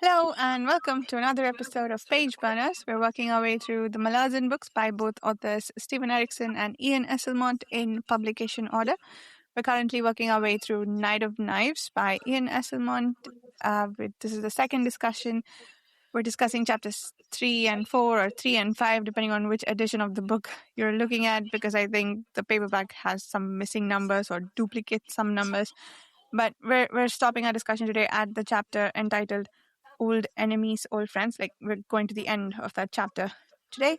Hello and welcome to another episode of Page Burners. We're working our way through the Malaz Island books by both authors Stephen Erickson and Ian Esslemont in publication order. We're currently working our way through Night of Knives by Ian Esslemont. This is the second discussion. We're discussing chapters 3 and 4 or 3 and 5 depending on which edition of the book you're looking at, because I think the paperback has some missing numbers or duplicates some numbers. But we're stopping our discussion today at the chapter entitled Old Enemies, Old Friends. Like, we're going to the end of that chapter today.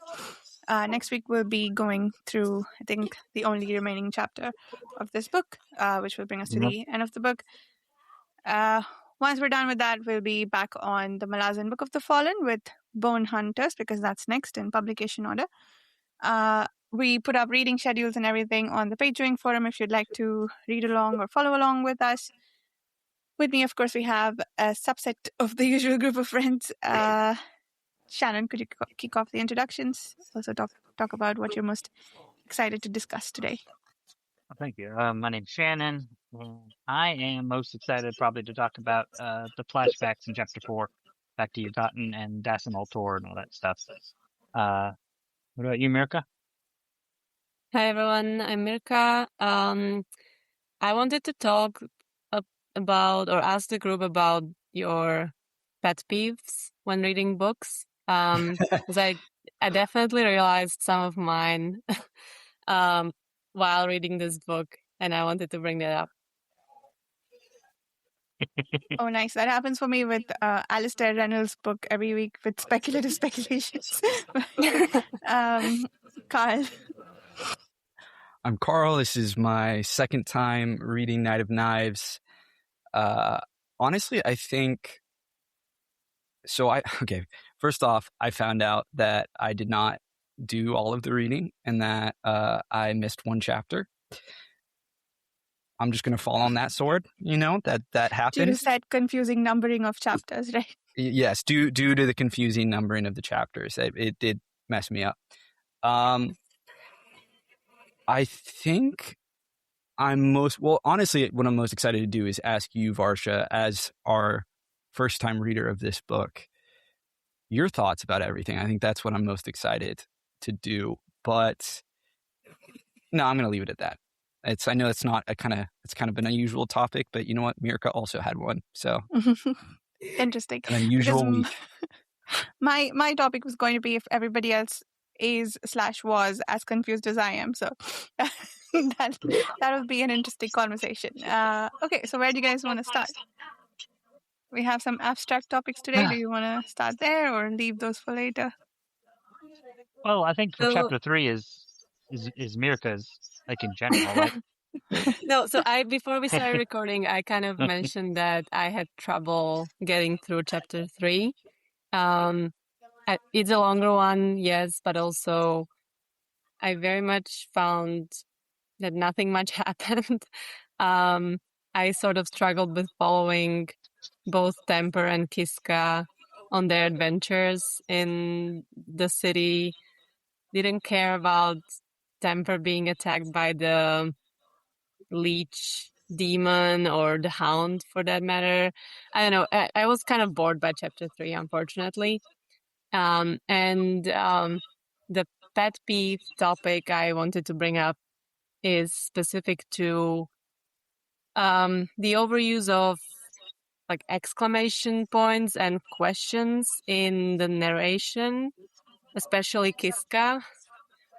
Next week we'll be going through, I think, the only remaining chapter of this book, which will bring us to the end of the book. Once we're done with that, we'll be back on the Malaz Island Book of the Fallen with Bone Hunters, because that's next in publication order. We put up reading schedules and everything on the Patreon forum if you'd like to read along or follow along with us. With me, of course, we have a subset of the usual group of friends. Shannon, could you kick off the introductions? Also talk about what you're most excited to discuss today. Thank you. My name's Shannon. I am most excited probably to talk about the flashbacks in Chapter 4, back to Yucatan and Dasem Ultor and all that stuff. What about you, Mirka? Hi, everyone. I'm Mirka. I wanted to talk about or ask the group about your pet peeves when reading books. Because I definitely realized some of mine while reading this book, and I wanted to bring that up. Oh, nice. That happens for me with Alistair Reynolds' book every week with speculative speculations. Carl. I'm Carl. This is my second time reading Night of Knives. Honestly, I think... Okay, first off, I found out that I did not do all of the reading and that I missed one chapter. I'm just going to fall on that sword, that happened. Due to that confusing numbering of chapters, right? Yes, due to the confusing numbering of the chapters. It did mess me up. I think honestly, what I'm most excited to do is ask you, Varsha, as our first-time reader of this book, your thoughts about everything. I think that's what I'm most excited to do. But no, I'm going to leave it at that. I know it's not it's kind of an unusual topic, but you know what? Mirka also had one, so interesting. An unusual week. My topic was going to be if everybody else was as confused as I am. So that would be an interesting conversation. Okay, so where do you guys want to start? We have some abstract topics today. Do you want to start there or leave those for later? Well, I think for Chapter 3 is Mirka's, like, in general, right? No, so before we started recording, I kind of mentioned that I had trouble getting through Chapter 3. It's a longer one, yes, but also I very much found that nothing much happened. I sort of struggled with following both Temper and Kiska on their adventures in the city. Didn't care about Temper being attacked by the leech demon or the hound, for that matter. I don't know. I was kind of bored by Chapter 3, unfortunately. And the pet peeve topic I wanted to bring up is specific to the overuse of like exclamation points and questions in the narration, especially Kiska.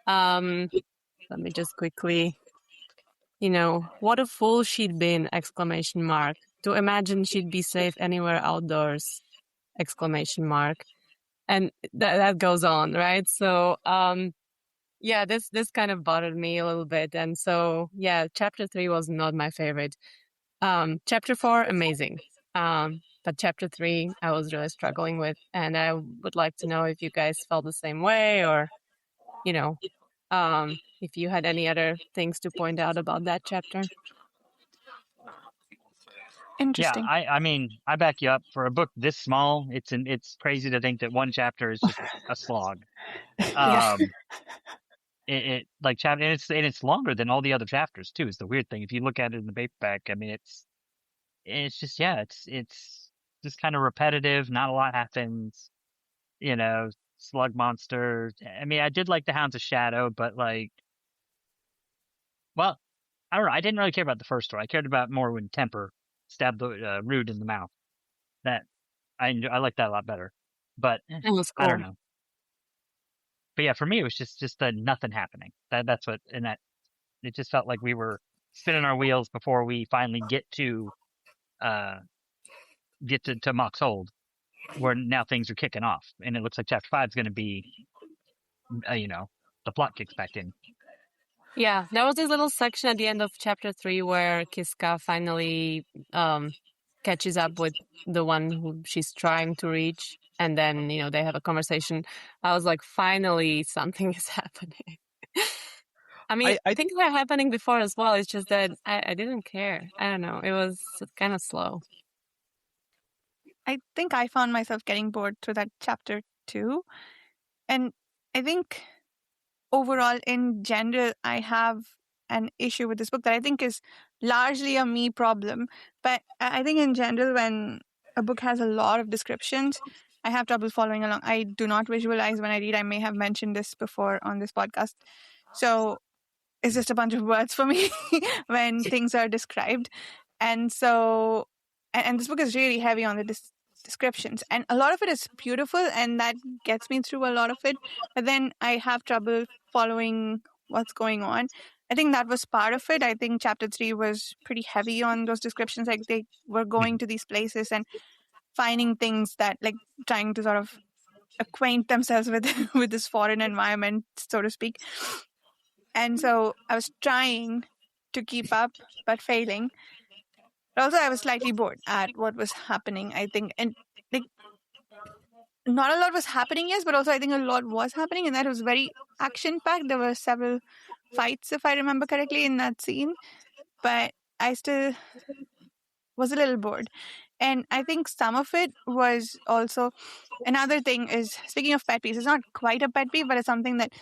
Let me just quickly, what a fool she'd been, ! To imagine she'd be safe anywhere outdoors, ! And that goes on, right? So, this kind of bothered me a little bit. And so, Chapter 3 was not my favorite. Chapter 4, amazing. But Chapter 3, I was really struggling with. And I would like to know if you guys felt the same way or, if you had any other things to point out about that chapter. Interesting. Yeah, I mean, I back you up. For a book this small, it's crazy to think that one chapter is just a slog. It's longer than all the other chapters too. Is the weird thing. If you look at it in the paperback, I mean, it's just it's just kind of repetitive. Not a lot happens. Slug monster. I mean, I did like the Hounds of Shadow, but I don't know. I didn't really care about the first story. I cared about more when Temper stabbed the Rude in the mouth. That I like that a lot better. But It was cool. I don't know. But yeah, for me, it was just nothing happening. That's what, and that it just felt like we were spinning our wheels before we finally get to Mock's Hold, where now things are kicking off, and it looks like chapter 5 is going to be, the plot kicks back in. Yeah, there was this little section at the end of chapter 3 where Kiska finally catches up with the one who she's trying to reach, and then they have a conversation. I was like, finally something is happening. I mean, I think they're happening before as well. It's just that I didn't care. I don't know. It was kind of slow. I think I found myself getting bored through that chapter too. And I think overall, in general, I have an issue with this book that I think is largely a me problem. But I think in general, when a book has a lot of descriptions, I have trouble following along. I do not visualize when I read. I may have mentioned this before on this podcast. So it's just a bunch of words for me when things are described. And so, and this book is really heavy on the descriptions. And a lot of it is beautiful, and that gets me through a lot of it. But then I have trouble following what's going on. I think that was part of it. I think chapter 3 was pretty heavy on those descriptions. Like they were going to these places and finding things that, like, trying to sort of acquaint themselves with this foreign environment, so to speak. And so I was trying to keep up, but failing. But also I was slightly bored at what was happening, I think. And like, not a lot was happening, yes, but also I think a lot was happening, and that was very action-packed. There were several fights, if I remember correctly, in that scene. But I still was a little bored. And I think some of it was also, another thing is, speaking of pet peeves, it's not quite a pet peeve, but it's something that,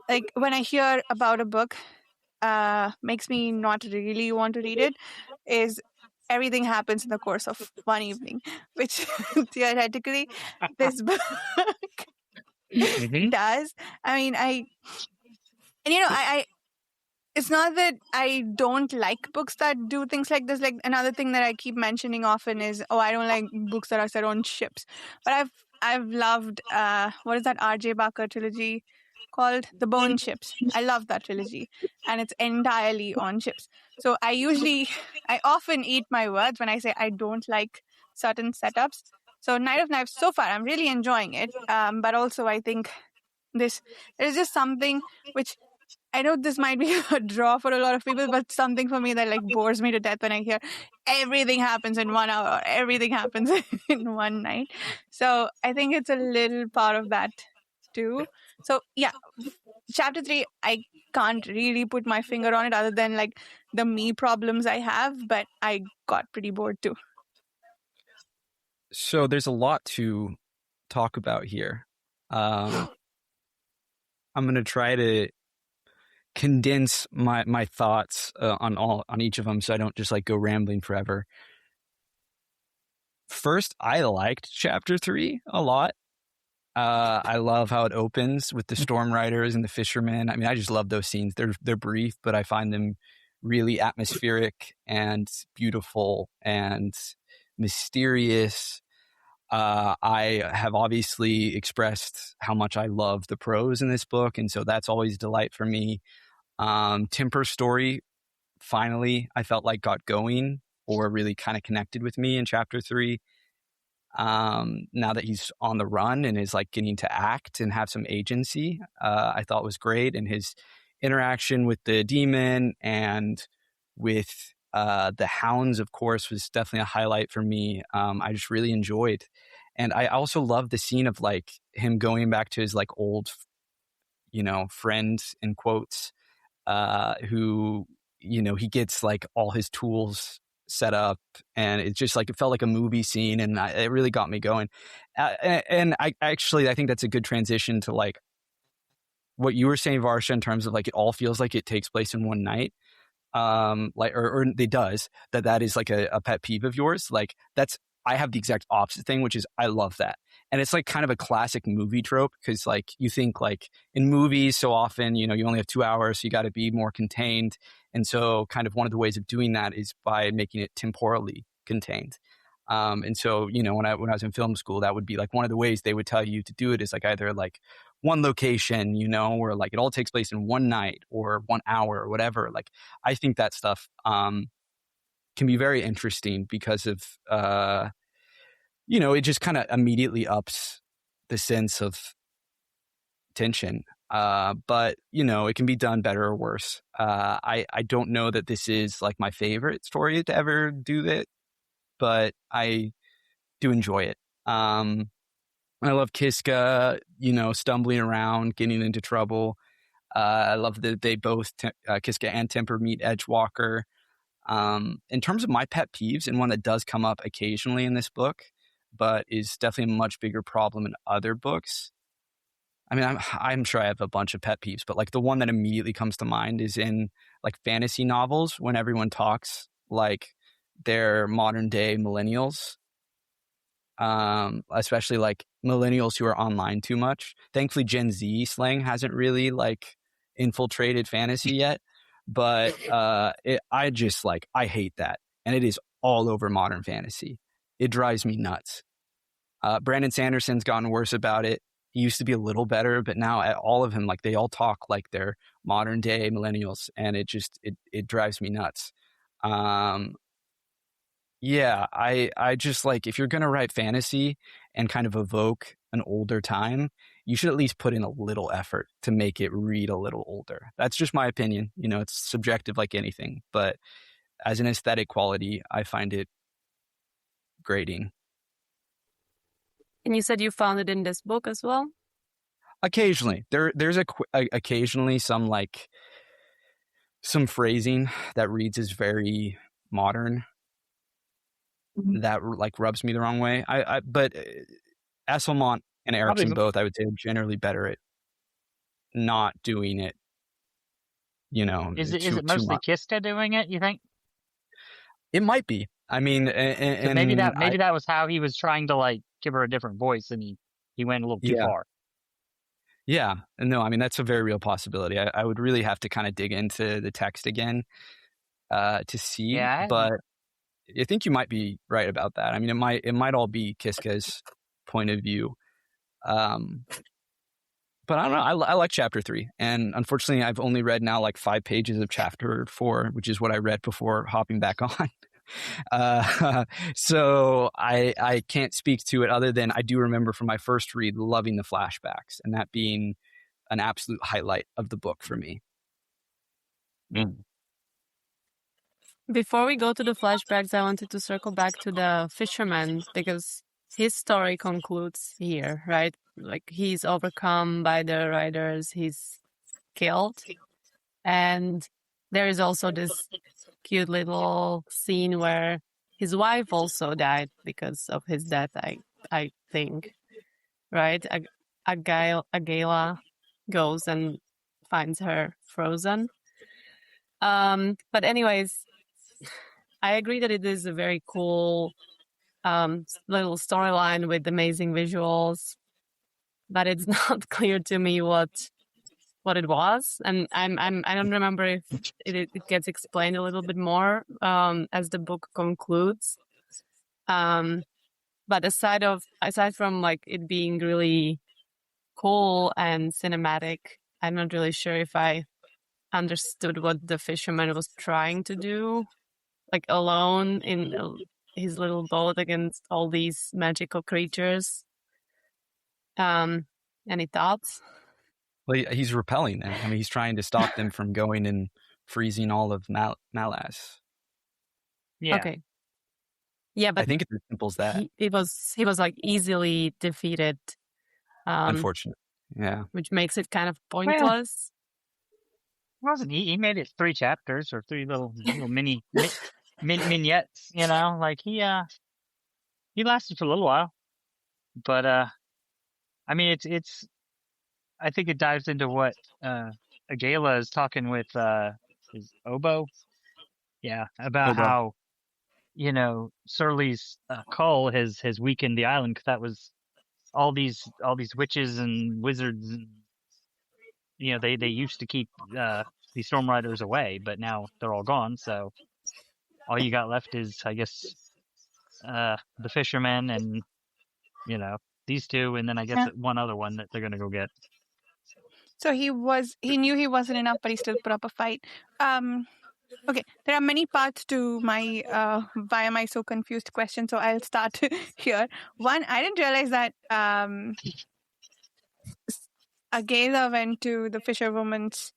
like, when I hear about a book, makes me not really want to read it, is everything happens in the course of one evening, which theoretically this book does. I mean, I it's not that I don't like books that do things like this. Like, another thing that I keep mentioning often is, I don't like books that are set on ships. But I've loved, what is that R.J. Barker trilogy called? The Bone Ships. I love that trilogy, and it's entirely on ships. So I often eat my words when I say I don't like certain setups. So Night of Knives, so far, I'm really enjoying it. But also I think there's just something which, I know this might be a draw for a lot of people, but something for me that, like, bores me to death when I hear everything happens in 1 hour, or everything happens in one night. So I think it's a little part of that too. So yeah, chapter 3, I can't really put my finger on it other than, like, the me problems I have, but I got pretty bored too. So there's a lot to talk about here. I'm going to try to condense my thoughts on each of them, so I don't just, like, go rambling forever. First, I liked chapter 3 a lot. I love how it opens with the storm riders and the fishermen. I mean, I just love those scenes. They're brief, but I find them really atmospheric and beautiful and mysterious. I have obviously expressed how much I love the prose in this book, and so that's always a delight for me. Timper's story, finally, I felt like got going or really kind of connected with me in chapter 3. Now that he's on the run and is, like, getting to act and have some agency, I thought was great. And his interaction with the demon and with the hounds, of course, was definitely a highlight for me. I just really enjoyed. And I also love the scene of, like, him going back to his, like, old, friend, in quotes, who, he gets, like, all his tools set up, and it just, like, it felt like a movie scene, and it really got me going. And I think that's a good transition to, like, what you were saying, Varsha, in terms of, like, it all feels like it takes place in one night. Like, or it does, that is, like, a pet peeve of yours. Like, I have the exact opposite thing, which is I love that. And it's like kind of a classic movie trope because like you think like in movies so often, you only have 2 hours, so you got to be more contained. And so kind of one of the ways of doing that is by making it temporally contained. And so, when I was in film school, that would be like one of the ways they would tell you to do it is like either like one location, or like it all takes place in one night or 1 hour or whatever. Like I think that stuff can be very interesting because of it just kind of immediately ups the sense of tension. But it can be done better or worse. I don't know that this is like my favorite story to ever do that, but I do enjoy it. I love Kiska, stumbling around, getting into trouble. I love that they both, Kiska and Temper, meet Edgewalker. In terms of my pet peeves, and one that does come up occasionally in this book, but is definitely a much bigger problem in other books. I mean, I'm sure I have a bunch of pet peeves, but like the one that immediately comes to mind is in like fantasy novels when everyone talks like they're modern day millennials. Especially like millennials who are online too much. Thankfully, Gen Z slang hasn't really like infiltrated fantasy yet, but I just like, I hate that. And it is all over modern fantasy. It drives me nuts. Brandon Sanderson's gotten worse about it. He used to be a little better, but now all of them, like they all talk like they're modern day millennials, and it drives me nuts. Yeah, I just like, if you're going to write fantasy and kind of evoke an older time, you should at least put in a little effort to make it read a little older. That's just my opinion. It's subjective like anything, but as an aesthetic quality, I find it grating. And you said you found it in this book as well? Occasionally. There's occasionally some phrasing that reads as very modern. That like rubs me the wrong way. But Esslemont and Erikson both, I would say, are generally better at not doing it. Is it mostly Kiska doing it, you think? It might be. I mean, and maybe that was how he was trying to like give her a different voice, and he went a little too far. Yeah, no, I mean that's a very real possibility. I would really have to kind of dig into the text again to see. Yeah, but I think you might be right about that. I mean, it might all be Kiska's point of view. But I don't know. I like chapter 3, and unfortunately, I've only read now like 5 pages of chapter 4, which is what I read before hopping back on. So I can't speak to it other than I do remember from my first read loving the flashbacks, and that being an absolute highlight of the book for me. Before we go to the flashbacks, I wanted to circle back to the fisherman, because his story concludes here, right? Like he's overcome by the riders, he's killed. And there is also this cute little scene where his wife also died because of his death, I think, right? Agela goes and finds her frozen. But anyways, I agree that it is a very cool little storyline with amazing visuals, but it's not clear to me what it was, and I don't remember if it gets explained a little bit more as the book concludes. But aside from like it being really cool and cinematic, I'm not really sure if I understood what the fisherman was trying to do, like alone in his little boat against all these magical creatures. Any thoughts? Well, he's repelling them. I mean, he's trying to stop them from going and freezing all of Malaz. Yeah. Okay. Yeah, but I think it's as simple as that. He was like easily defeated. Unfortunately, yeah. Which makes it kind of pointless. Wasn't he? He made it 3 chapters or 3 little mini vignettes. Like he lasted for a little while, but I mean it's. I think it dives into what Agela is talking with his Obo. Yeah, about Surly's cull has weakened the island, because that was all these witches and wizards, and they used to keep these storm riders away, but now they're all gone. So all you got left is, I guess, the fishermen and these two, and then I guess one other one that they're gonna go get. So he knew he wasn't enough, but he still put up a fight. Okay, there are many parts to my why am I so confused question, so I'll start here. One, I didn't realize that Agela went to the fisherwoman's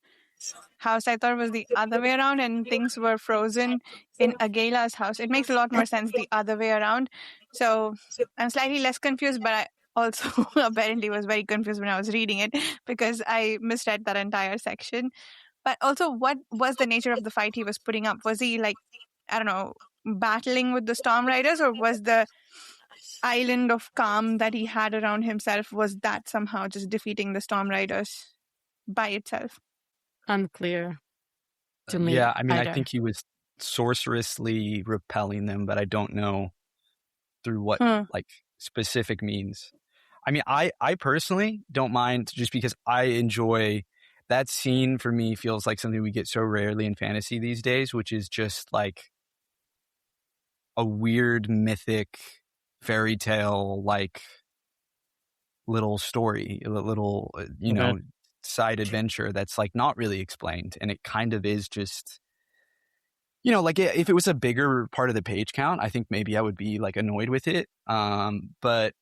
house. I thought it was the other way around, and things were frozen in Agela's house. It makes a lot more sense the other way around. So I'm slightly less confused, but I also apparently was very confused when I was reading it, because I misread that entire section. But also, what was the nature of the fight he was putting up? Was he, like, I don't know, battling with the Storm Riders, or was the island of calm that he had around himself, was that somehow just defeating the Storm Riders by itself? Unclear to me. Yeah, I mean, either. I think he was sorcerously repelling them, but I don't know through what like specific means. I mean, I personally don't mind, just because I enjoy that scene. For me, feels like something we get so rarely in fantasy these days, which is just like a weird mythic fairy tale like little story, a little side adventure that's like not really explained, and it kind of is just like if it was a bigger part of the page count, I think maybe I would be like annoyed with it, but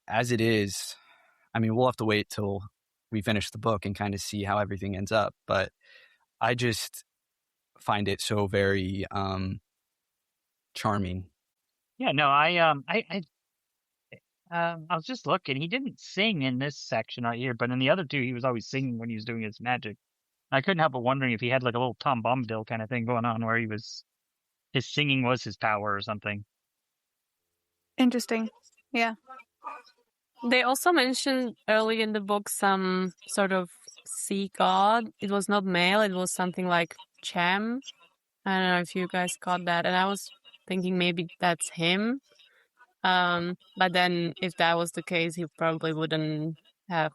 as it is, I mean, we'll have to wait till we finish the book and kind of see how everything ends up, but I just find it so very charming. Yeah, no, I was just looking. He didn't sing in this section right here, but in the other two, he was always singing when he was doing his magic. I couldn't help but wondering if he had like a little Tom Bombadil kind of thing going on, where his singing was his power or something. Interesting. Yeah. They also mentioned early in the book some sort of sea god. It was not male, it was something like Cham. I don't know if you guys caught that, and I was thinking maybe that's him. But then if that was the case, he probably wouldn't have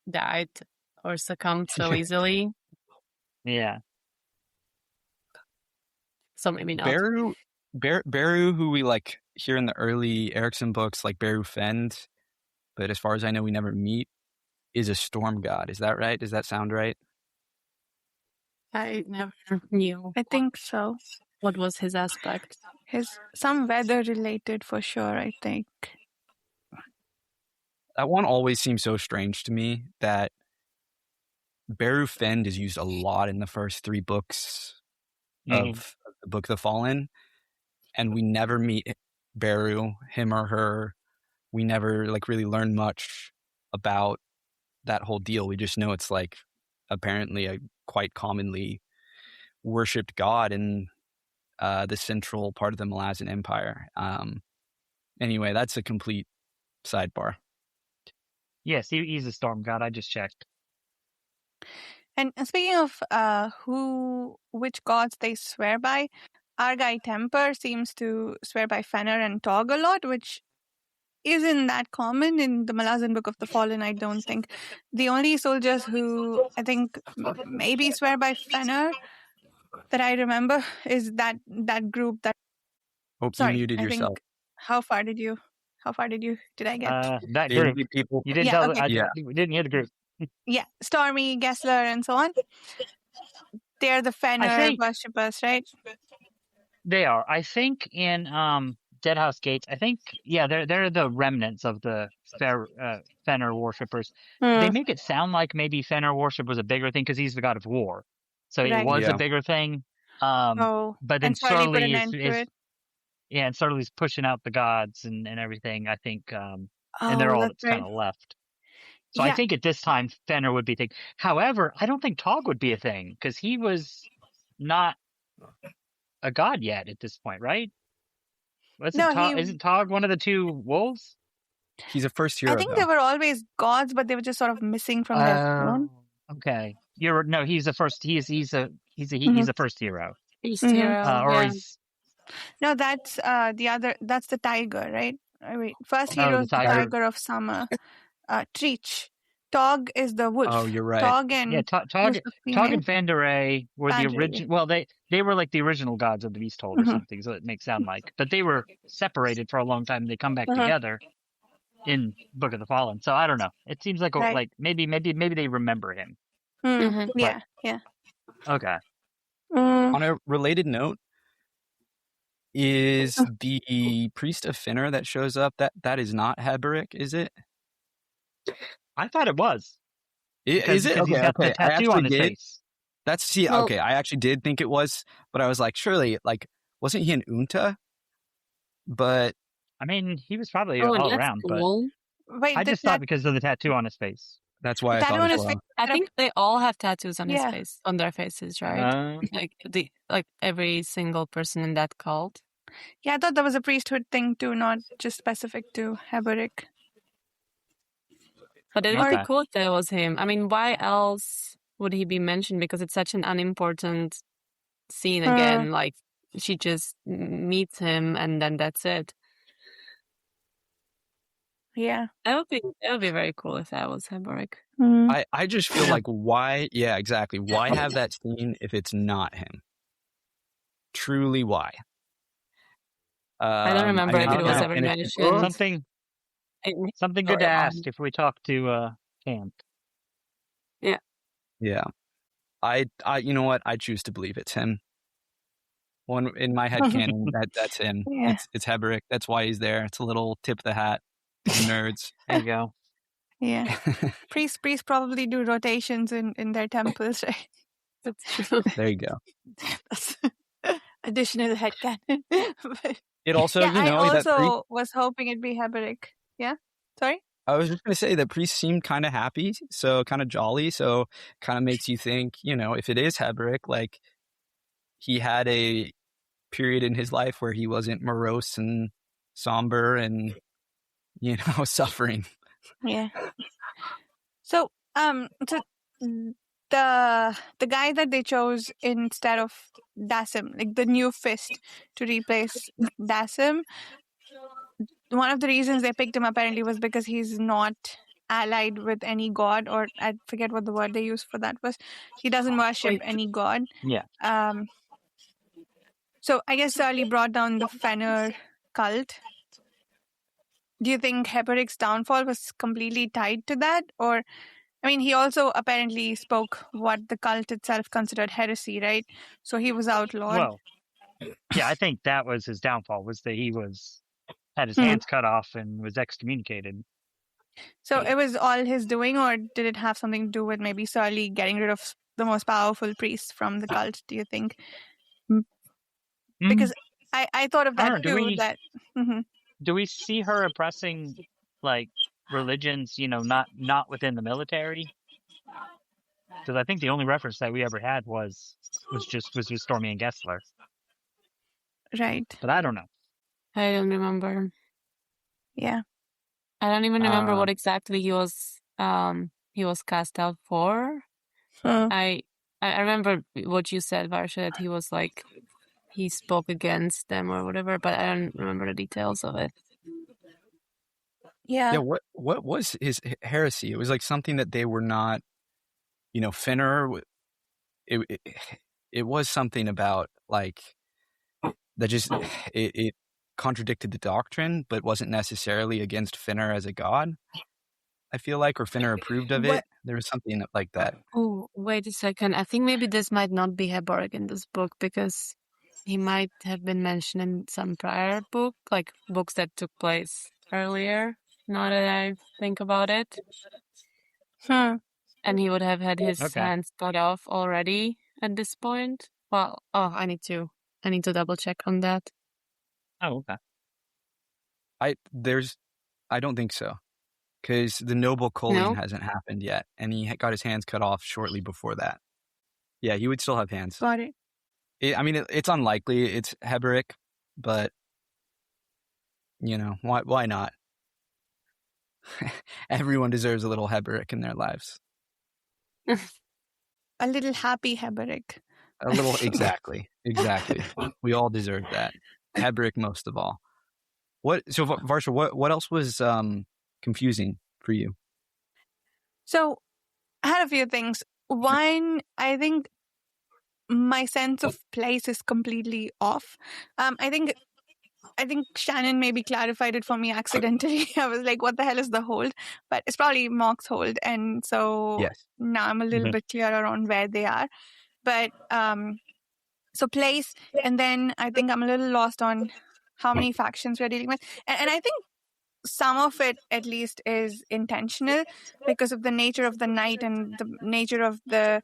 died or succumbed so easily. Yeah. So maybe not. Beru, who we like hear in the early Erickson books, like Beru Fend, but as far as I know, we never meet, is a storm god. Is that right? Does that sound right? I never knew. I think so. What was his aspect? Some weather related for sure, I think. That one always seems so strange to me, that Beru Fend is used a lot in the first three books of the Book of the Fallen, and we never meet Beru, him or her. We never like really learn much about that whole deal. We just know it's like apparently a quite commonly worshipped god in the central part of the Malazan Empire. Anyway, that's a complete sidebar. Yes, he's a storm god. I just checked. And speaking of which gods they swear by, Argai Temper seems to swear by Fenner and Tog a lot, which isn't that common in the Malazan Book of the Fallen, I don't think. The only soldiers who I think maybe swear by Fenner that I remember is that group that... Hope you muted yourself. How far did I get? That group. People. You didn't tell okay. We didn't hear the group. Yeah, Stormy, Gessler, and so on. They're the Fenner worshippers, right? They are. I think in Deadhouse Gates, I think, yeah, they're the remnants of the Fenner worshippers. They make it sound like maybe Fenner worship was a bigger thing because he's the god of war. So it was a bigger thing. But then Surly and Surly's pushing out the gods and everything, I think. And they're all that's kind of left. So I think at this time, Fenner would be a thing. However, I don't think Tog would be a thing, because he was not a god yet at this point, right? Isn't Tog one of the two wolves? He's a first hero. I think they were always gods, but they were just sort of missing from their throne. Okay, he's a first. He's a first hero. He's hero. No, that's the other. That's the tiger, right? Wait, first Oh, hero the is the tiger. tiger of summer. Treach. Tog is the wolf. Oh, you're right. Tog and Yeah, who's the Tog female? and Fanderay were the Fanderay. original. Well, they were like the original gods of the Beasthold or Mhm. something. So it makes sound like, but they were separated for a long time. They come back together in Book of the Fallen. So I don't know. It seems like Right. like maybe they remember him. Mhm. Yeah, yeah. Okay. On a related note, is the priest of Finner that shows up, that is not Heberic, is it? I thought it was. Is it? Because he's Okay, got the okay. I tattoo on actually his did. face. Well- Okay, I actually did think it was, but I was like, surely, like, wasn't he an Unta? But I mean, he was probably Oh, all that's around, cool. Wait, but I just thought because of the tattoo on his face. that's why I tattoo thought on as his well. face. I think they all have tattoos on Yeah. on their faces, right? Uh, Like every single person in that cult. Yeah, I thought that was a priesthood thing too, not just specific to Heberic. But it would Okay. be cool if that was him. I mean, why else would he be mentioned? Because it's such an unimportant scene again. Like she just meets him and then that's it. Yeah. That would be very cool if that was Heboric. I just feel like why? Yeah, exactly. Why have that scene if it's not him? Truly, why? I don't remember if it was ever mentioned. Something good to ask if we talk to Camp. Yeah. Yeah. I you know what? I choose to believe it's him. One in my head canon, that's him. Yeah. It's Heberic. That's why he's there. It's a little tip of the hat to the nerds. There you go. Yeah. Priests probably do rotations in their temples, right? That's true. There you go. That's additional headcanon. But It also, yeah, you know, I that also was hoping it'd be Heberic. Yeah? Sorry? I was just going to say that priest seemed kind of happy, so kind of jolly, so kind of makes you think, you know, if it is Heberic, like he had a period in his life where he wasn't morose and somber and, you know, suffering. Yeah. So, the guy that they chose instead of Dasem, like the new fist to replace Dasem, one of the reasons they picked him apparently was because he's not allied with any god, or I forget what the word they used for that was. He doesn't worship any god. Yeah. So I guess Surly brought down the Fenner cult. Do you think Heberic's downfall was completely tied to that? Or, I mean, he also apparently spoke what the cult itself considered heresy, right? So he was outlawed. Well, yeah, I think that was his downfall, was that he had his hands cut off and was excommunicated. So it was all his doing, or did it have something to do with maybe Surly getting rid of the most powerful priest from the cult, do you think? Because I thought of that too. Do we see her oppressing like religions, you know, not within the military? Because I think the only reference that we ever had was just Stormy and Gessler. Right. But I don't know. I don't remember. Yeah. I don't even remember what exactly he was cast out for. I remember what you said, Varsha, that he was like, he spoke against them or whatever, but I don't remember the details of it. Yeah. Yeah, what was his heresy? It was like something that they were not, you know, Finner. It was something about like that just it contradicted the doctrine, but wasn't necessarily against Finner as a god. I feel like, or Finner approved of it. There was something like that. Oh, wait a second. I think maybe this might not be Heboric in this book, because he might have been mentioned in some prior book, like books that took place earlier, now that I think about it. And he would have had his hands cut off already at this point. Well, I need to double check on that. Oh, okay. I don't think so, because the noble culling hasn't happened yet, and he got his hands cut off shortly before that. Yeah, he would still have hands. Got it. It's unlikely it's Heberic, but you know, why not? Everyone deserves a little Heberic in their lives. A little happy Heberic. A little, exactly. We all deserve that. Hedrick most of all. So Varsha, what else was confusing for you? So I had a few things. One, I think my sense of place is completely off. I think Shannon maybe clarified it for me accidentally. I was like, what the hell is the hold? But it's probably Mock's hold. And so Yes. now I'm a little bit clearer on where they are. But so place, and then I think I'm a little lost on how many factions we're dealing with. And I think some of it at least is intentional because of the nature of the night and the nature of the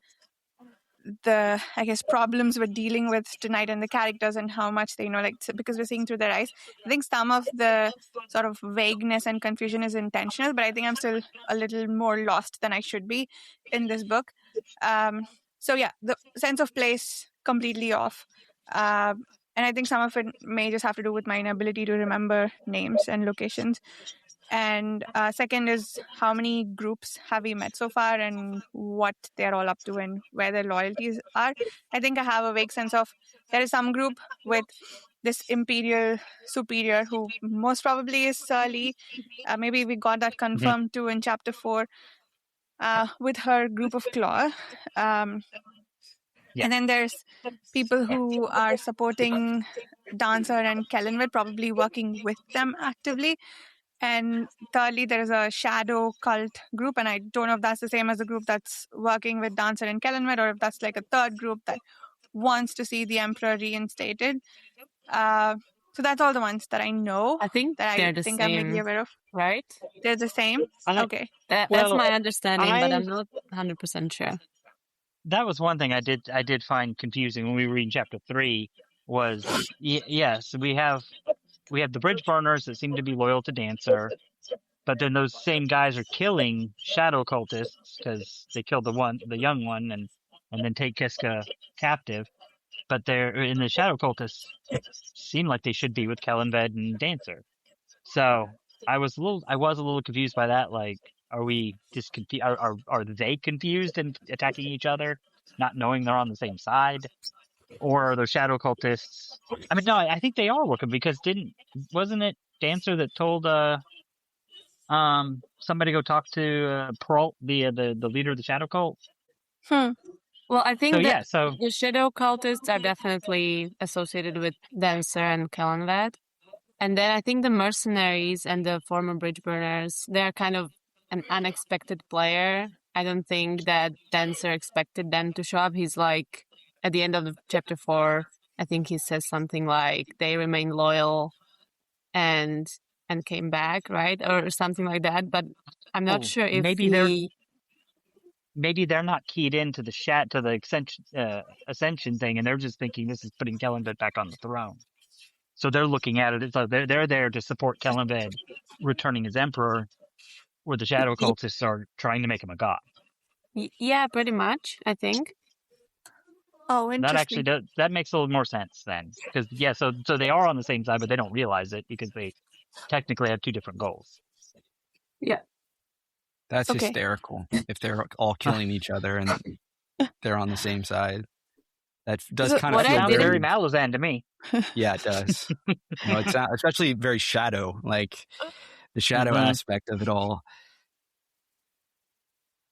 I guess problems we're dealing with tonight and the characters and how much they because we're seeing through their eyes. I think some of the sort of vagueness and confusion is intentional, but I think I'm still a little more lost than I should be in this book. So yeah, the sense of place completely off. And I think some of it may just have to do with my inability to remember names and locations. And second is, how many groups have we met so far and what they're all up to and where their loyalties are. I think I have a vague sense of there is some group with this imperial superior who most probably is Surly. Maybe we got that confirmed too in chapter 4 with her group of Claw. And then there's people who are supporting Dancer and Kellanved, probably working with them actively. And thirdly, there is a shadow cult group, and I don't know if that's the same as the group that's working with Dancer and Kellanved, or if that's like a third group that wants to see the Emperor reinstated. So that's all the ones that I know. I think that they're I the think same, I'm vaguely aware of. right? They're the same? Okay. That's my understanding, but I'm not 100% sure. That was one thing I did find confusing when we were reading chapter 3 was, yes, we have the bridge burners that seem to be loyal to Dancer, but then those same guys are killing shadow cultists because they killed the young one and then take Kiska captive. But they're in the shadow cultists seem like they should be with Kellanved and Dancer. So I was a little confused by that. Like, are we just are they confused and attacking each other, not knowing they're on the same side? Or are the shadow cultists? I mean, no, I think they are working because wasn't it Dancer that told somebody go talk to Peralt, the leader of the shadow cult? Well, I think so the shadow cultists are definitely associated with Dancer and Kellanved. And then I think the mercenaries and the former bridge burners, they're kind of an unexpected player. I don't think that Dancer expected them to show up. He's like, at the end of chapter 4, I think he says something like they remain loyal and came back, right? Or something like that. But I'm not sure if maybe they're not keyed into the ascension thing, and they're just thinking this is putting Kellanved back on the throne. So they're looking at it. So they're there to support Kellanved returning as emperor, where the shadow cultists are trying to make him a god. Yeah, pretty much, I think. Oh, interesting. That makes a little more sense then, because so they are on the same side, but they don't realize it because they technically have two different goals. Yeah. That's hysterical if they're all killing each other and they're on the same side. That does kind of feel very Malazan to me. Yeah, it does. It's especially very shadow, like the shadow aspect of it all.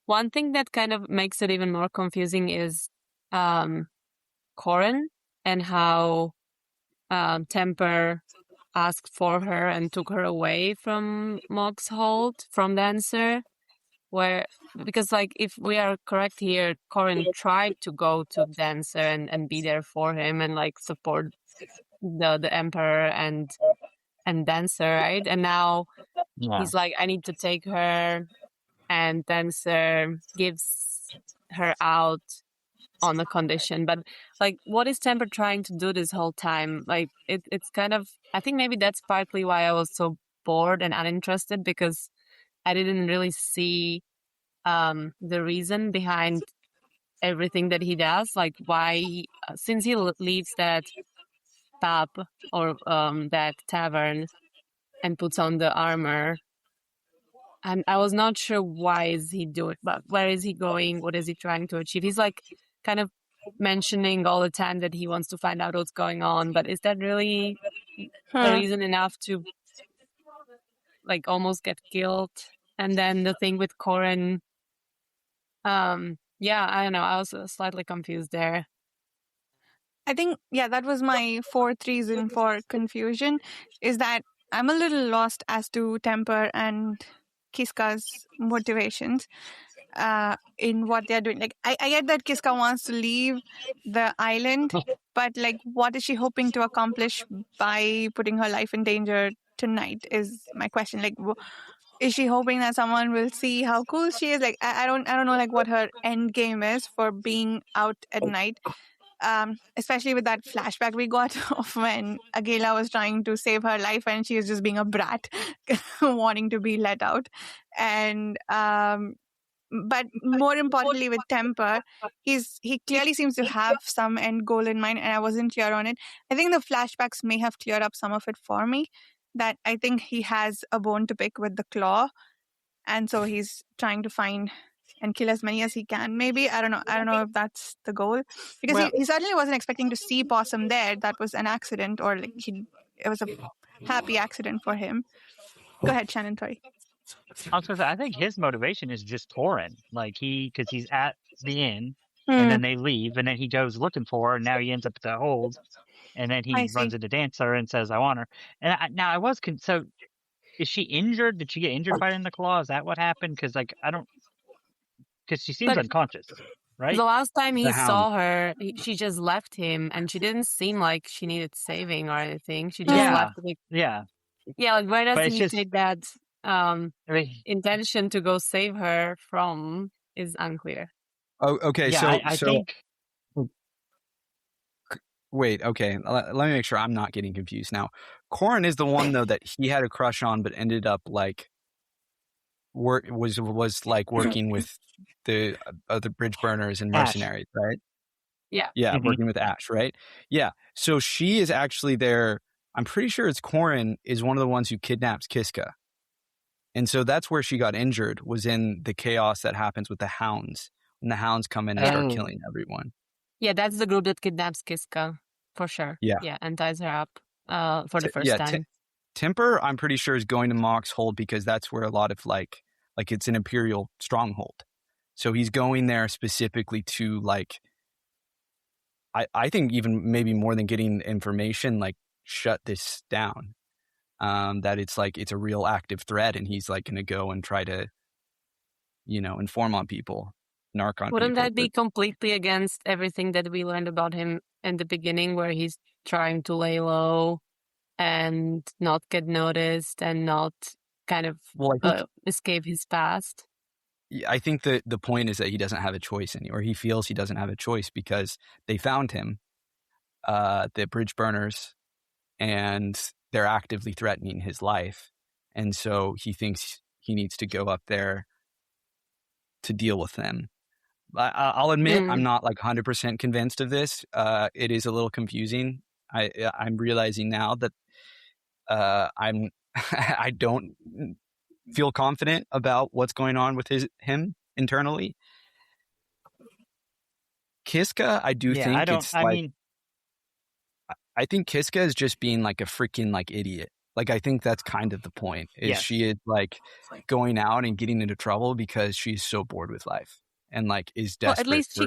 One thing that kind of makes it even more confusing is Corin and how Temper asked for her and took her away from Mock's hold, from Dancer. Because like, if we are correct here, Corin tried to go to Dancer and be there for him and like support the Emperor and Dancer, right? And now he's like, I need to take her, and Dancer gives her out on the condition. But like, what is Temper trying to do this whole time? Like, it's kind of, I think maybe that's partly why I was so bored and uninterested, because I didn't really see the reason behind everything that he does. Like, why, since he leaves that pub or that tavern and puts on the armor, and I was not sure why is he doing, but where is he going? What is he trying to achieve? He's like kind of mentioning all the time that he wants to find out what's going on, but is that really a reason enough to like almost get killed. And then the thing with Corin, yeah, I don't know. I was slightly confused there. I think, that was my fourth reason for confusion, is that I'm a little lost as to Temper and Kiska's motivations in what they're doing. Like, I get that Kiska wants to leave the island, but like, what is she hoping to accomplish by putting her life in danger tonight is my question. Like, is she hoping that someone will see how cool she is? Like, I don't know like what her end game is for being out at night. Especially with that flashback we got of when Agela was trying to save her life and she was just being a brat, wanting to be let out. And but more importantly with Temper, he clearly seems to have some end goal in mind, and I wasn't clear on it. I think the flashbacks may have cleared up some of it for me, that I think he has a bone to pick with the claw, and so he's trying to find and kill as many as he can. Maybe I don't know if that's the goal, because he certainly wasn't expecting to see Possum there. That was an accident, or like it was a happy accident for him. Go ahead, Shannon. Sorry. I was gonna say, I think his motivation is just Corin. Like because he's at the inn, and then they leave, and then he goes looking for her, and now he ends up at the hold, and then he runs into Dancer and says, "I want her." And I was so. Is she injured? Did she get injured by in the claw? Is that what happened? Because like because she seems unconscious, right? The last time he saw her, she just left him, and she didn't seem like she needed saving or anything. She just left. Like, yeah. Like where does he take that intention to go save her from is unclear. Oh, okay. Yeah, I think. Wait, okay. Let me make sure I'm not getting confused now. Corin is the one though that he had a crush on, but ended up like was like working with the other bridge burners and mercenaries, Ash. right? Yeah, working with Ash, right? Yeah. So she is actually there. I'm pretty sure it's Corin is one of the ones who kidnaps Kiska, and so that's where she got injured. Was in the chaos that happens with the hounds when the hounds come in and start killing everyone. Yeah, that's the group that kidnaps Kiska, for sure. Yeah, and ties her up for the first time. Temper, I'm pretty sure, is going to Mock's hold because that's where a lot of like it's an Imperial stronghold. So he's going there specifically to like, I think even maybe more than getting information, like shut this down. That it's a real active threat, and he's like going to go and try to, inform on people. Wouldn't that be completely against everything that we learned about him in the beginning, where he's trying to lay low and not get noticed and not kind of escape his past? I think the point is that he doesn't have a choice anymore. He feels he doesn't have a choice because they found him, the bridge burners, and they're actively threatening his life. And so he thinks he needs to go up there to deal with them. I'll admit I'm not like 100% convinced of this. It is a little confusing. I'm realizing now that I don't feel confident about what's going on with him internally. Kiska, I do think I think Kiska is just being like a freaking like idiot. Like, I think that's kind of the point. She is like going out and getting into trouble because she's so bored with life. And like is desperate. Well, at least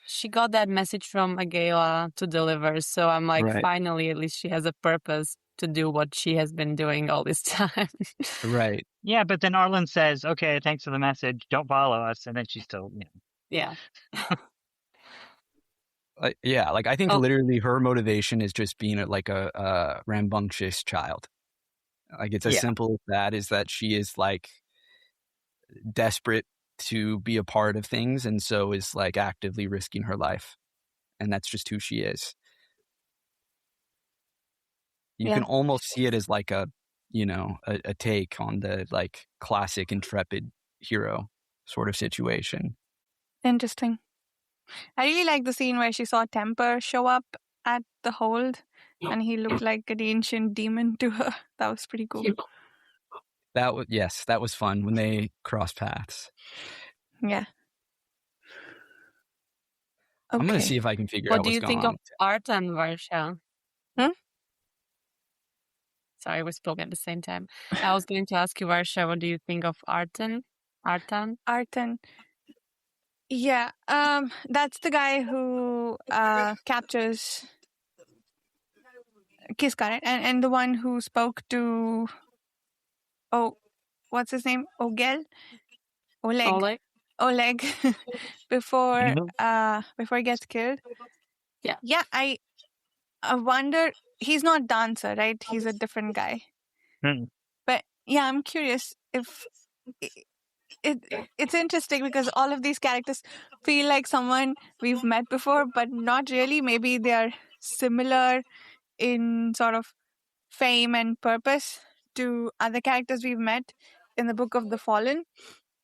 she got that message from Agela to deliver. So I'm like, finally, at least she has a purpose to do what she has been doing all this time. Right. Yeah, but then Arlen says, "Okay, thanks for the message. Don't follow us," and then she's still, Yeah. I think literally her motivation is just being a rambunctious child. Like it's as simple as that. Is that she is like desperate to be a part of things, and so is like actively risking her life, and that's just who she is. You can almost see it as like a take on the like classic intrepid hero sort of situation. Interesting. I really like the scene where she saw Temper show up at the hold, and he looked like an ancient demon to her. That was pretty cool. That was fun when they crossed paths. Yeah. Okay. I'm going to see if I can figure out what's going on. What do you think of Art and Varsha? Sorry, we spoke at the same time. I was going to ask you, Varsha, what do you think of Artan? Artan. Yeah, that's the guy who captures Kiska, right? And the one who spoke to what's his name? Oleg before he gets killed. Yeah. I wonder, he's not Dancer, right? He's a different guy. But yeah, I'm curious if it's interesting because all of these characters feel like someone we've met before, but not really. Maybe they are similar in sort of fame and purpose to other characters we've met in the Book of the Fallen.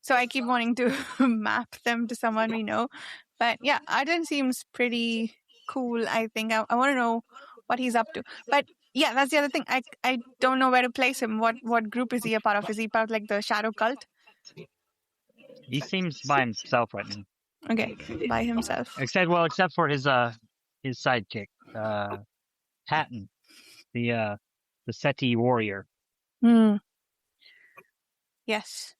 So I keep wanting to map them to someone we know. But yeah, Arden seems pretty cool, I think. I want to know what he's up to. But yeah, that's the other thing. I don't know where to place him. What group is he a part of? Is he part of like the Shadow Cult? He seems by himself right now. Okay, by himself. Except for his sidekick, Hatton, the Seti warrior. Yes.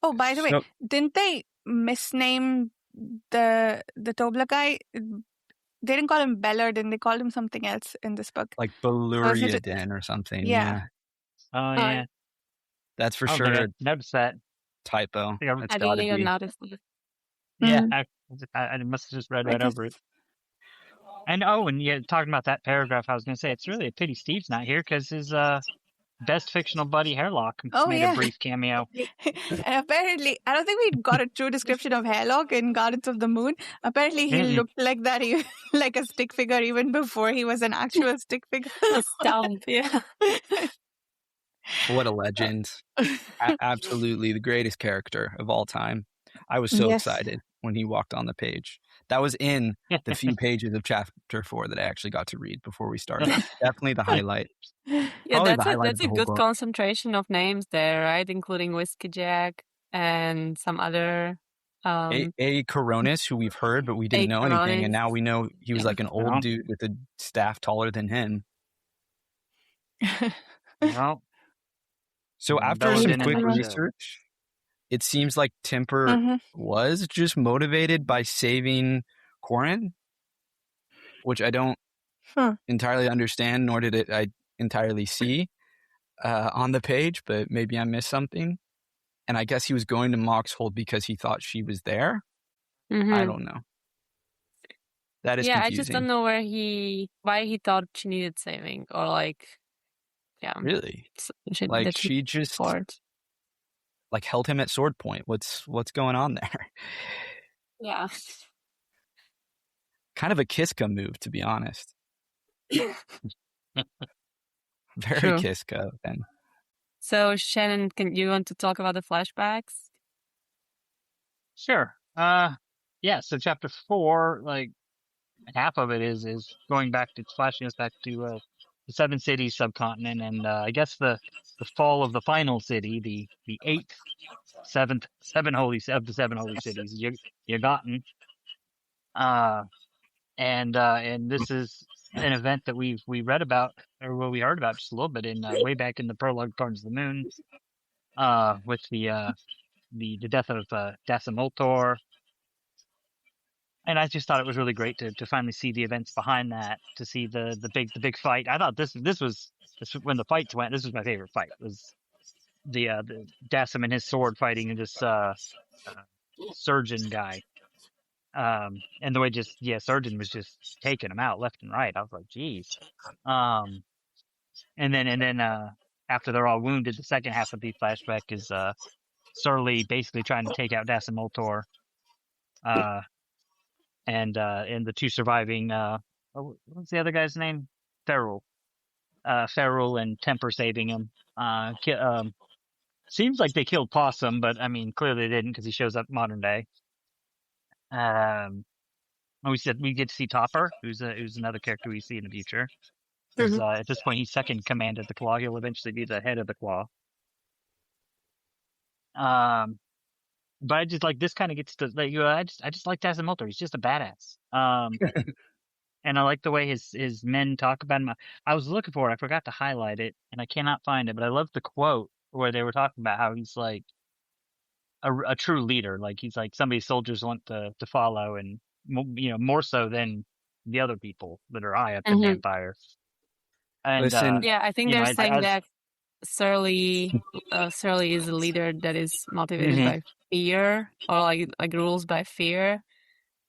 Oh, by the way, didn't they misname the Tobler guy? They didn't call him Bellard, and they called him something else in this book. Like Beluriaden or something. Yeah. Oh, yeah. That's for sure. Notice that. Typo. I didn't even notice it. Yeah, I must have just read right over it. And talking about that paragraph, I was going to say, it's really a pity Steve's not here because his best fictional buddy, Hairlock, made a brief cameo. And apparently, I don't think we got a true description of Hairlock in Gardens of the Moon. Apparently, he looked like that, like a stick figure, even before he was an actual stick figure. Stump, yeah. What a legend. Absolutely the greatest character of all time. I was so excited when he walked on the page. That was in the few pages of chapter 4 that I actually got to read before we started. Definitely the highlight. Yeah, that's a good concentration of names there, right? Including Whiskey Jack and some other... A Coronis, who we've heard, but we didn't know anything. And now we know he was like an old dude with a staff taller than him. So after some quick research, it seems like Timper was just motivated by saving Corin, which I don't entirely understand, nor did I entirely see on the page, but maybe I missed something. And I guess he was going to Moxhold because he thought she was there. I don't know. That is confusing. I just don't know why he thought she needed saving, or like, really, like she just like held him at sword point. What's going on there? Yeah, kind of a Kiska move, to be honest. Very True. Kiska then. So Shannon, you want to talk about the flashbacks? Sure. So chapter 4, like half of it is going back to, it's flashing us back to the Seven Cities subcontinent, and I guess the fall of the final city, the seven holy cities, Yagaten. And this is an event that we read about, or what we heard about just a little bit in way back in the prologue Gardens of the Moon, with the death of Dasem Ultor. And I just thought it was really great to finally see the events behind that, to see the big fight. I thought this was when the fights went. This was my favorite fight. Was the Dasem and his sword fighting and this surgeon guy. And the way surgeon was just taking him out left and right. I was like, geez. And then after they're all wounded, the second half of the flashback is Surly basically trying to take out Dasem Ultor. And the two surviving, what's the other guy's name? Ferrul and Temper saving him. Seems like they killed Possum, but I mean, clearly they didn't because he shows up modern day. We said we get to see Topper, who's another character we see in the future. At this point, he's second in command of the Claw. He'll eventually be the head of the Claw. But I just like this kind of gets to like I just like Dasem Ultor. He's just a badass. And I like the way his men talk about him. I was looking for it. I forgot to highlight it, and I cannot find it. But I love the quote where they were talking about how he's like a true leader. Like he's like somebody soldiers want to follow, and more so than the other people that are high up in the empire. And Listen, Yeah, I think they're saying as that Surly is a leader that is motivated by fear, or like rules by fear,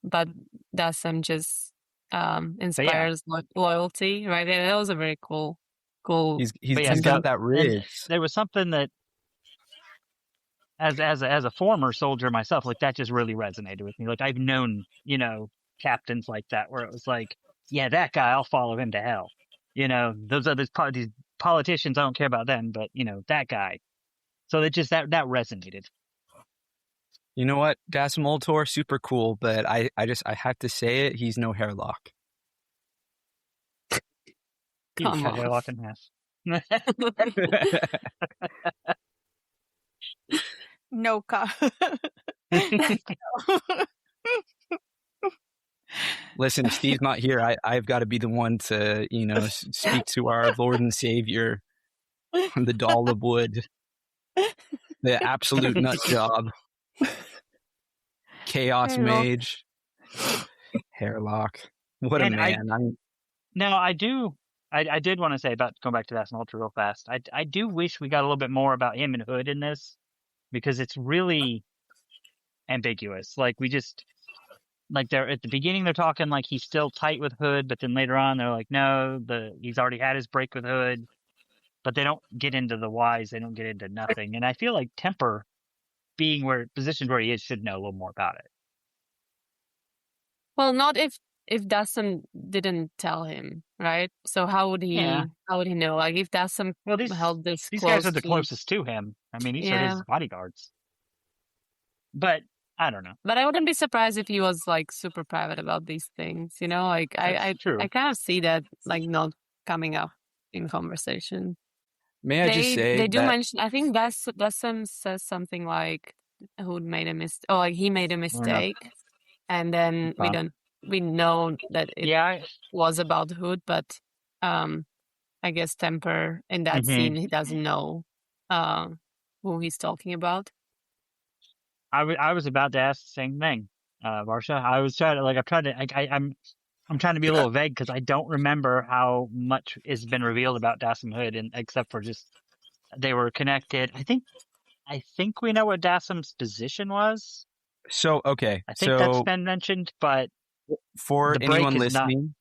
but Dasem just inspires loyalty, right? And that was a very cool. He's got that ridge. There was something that, as a former soldier myself, like that just really resonated with me. Like I've known, captains like that where it was like, yeah, that guy, I'll follow him to hell. Those other these politicians, I don't care about them, but that guy. So it just that resonated. You know what, Dasem Ultor, super cool, but I have to say it, he's no hairlock. Come on. Hairlock in half. No car. Listen, if Steve's not here, I've got to be the one to, speak to our Lord and Savior, the doll of wood, the absolute nut job, chaos mage, hairlock. What a man! I did want to say about going back to Dasem Ultor real fast. I do wish we got a little bit more about him and Hood in this, because it's really ambiguous. Like they're at the beginning, they're talking like he's still tight with Hood, but then later on they're like, no, he's already had his break with Hood. But they don't get into the whys. They don't get into nothing. And I feel like Temper, being positioned where he is, should know a little more about it. Well, not if Dasem didn't tell him, right? So how would he know? Like if Dasem held this these close, guys are the closest to him. I mean, these are his bodyguards. But I don't know. But I wouldn't be surprised if he was like super private about these things. Like I kind of see that like not coming up in conversation. May I just say they do mention? I think Dasem says something like Hood made a mistake. Oh, like he made a mistake, and then we know that it was about Hood, but I guess Temper in that scene, he doesn't know who he's talking about. I was about to ask the same thing, Varsha. I was trying to I'm trying to be a little vague because I don't remember how much has been revealed about Dasem Hood, except for just they were connected. I think we know what Dasem's position was. So okay, I think that's been mentioned, but for anyone listening,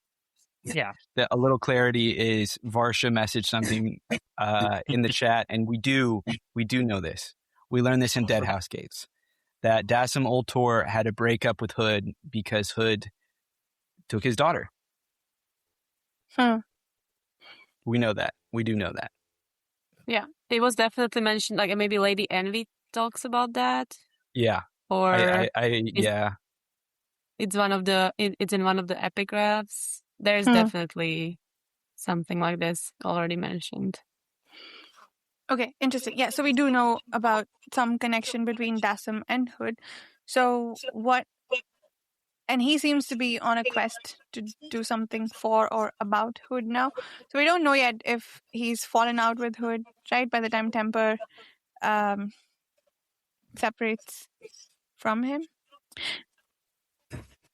a little clarity is Varsha messaged something in the chat, and we do know this. We learned this in Dead House Gates, that Dasem Ultor had a breakup with Hood because Hood took his daughter. We know that. We do know that. Yeah, it was definitely mentioned. Like maybe Lady Envy talks about that. Yeah. Or yeah. It's in one of the epigraphs. There's definitely something like this already mentioned. Okay, interesting. Yeah, so we do know about some connection between Dasem and Hood. So what? And he seems to be on a quest to do something for or about Hood now. So we don't know yet if he's fallen out with Hood, right? By the time Temper separates from him.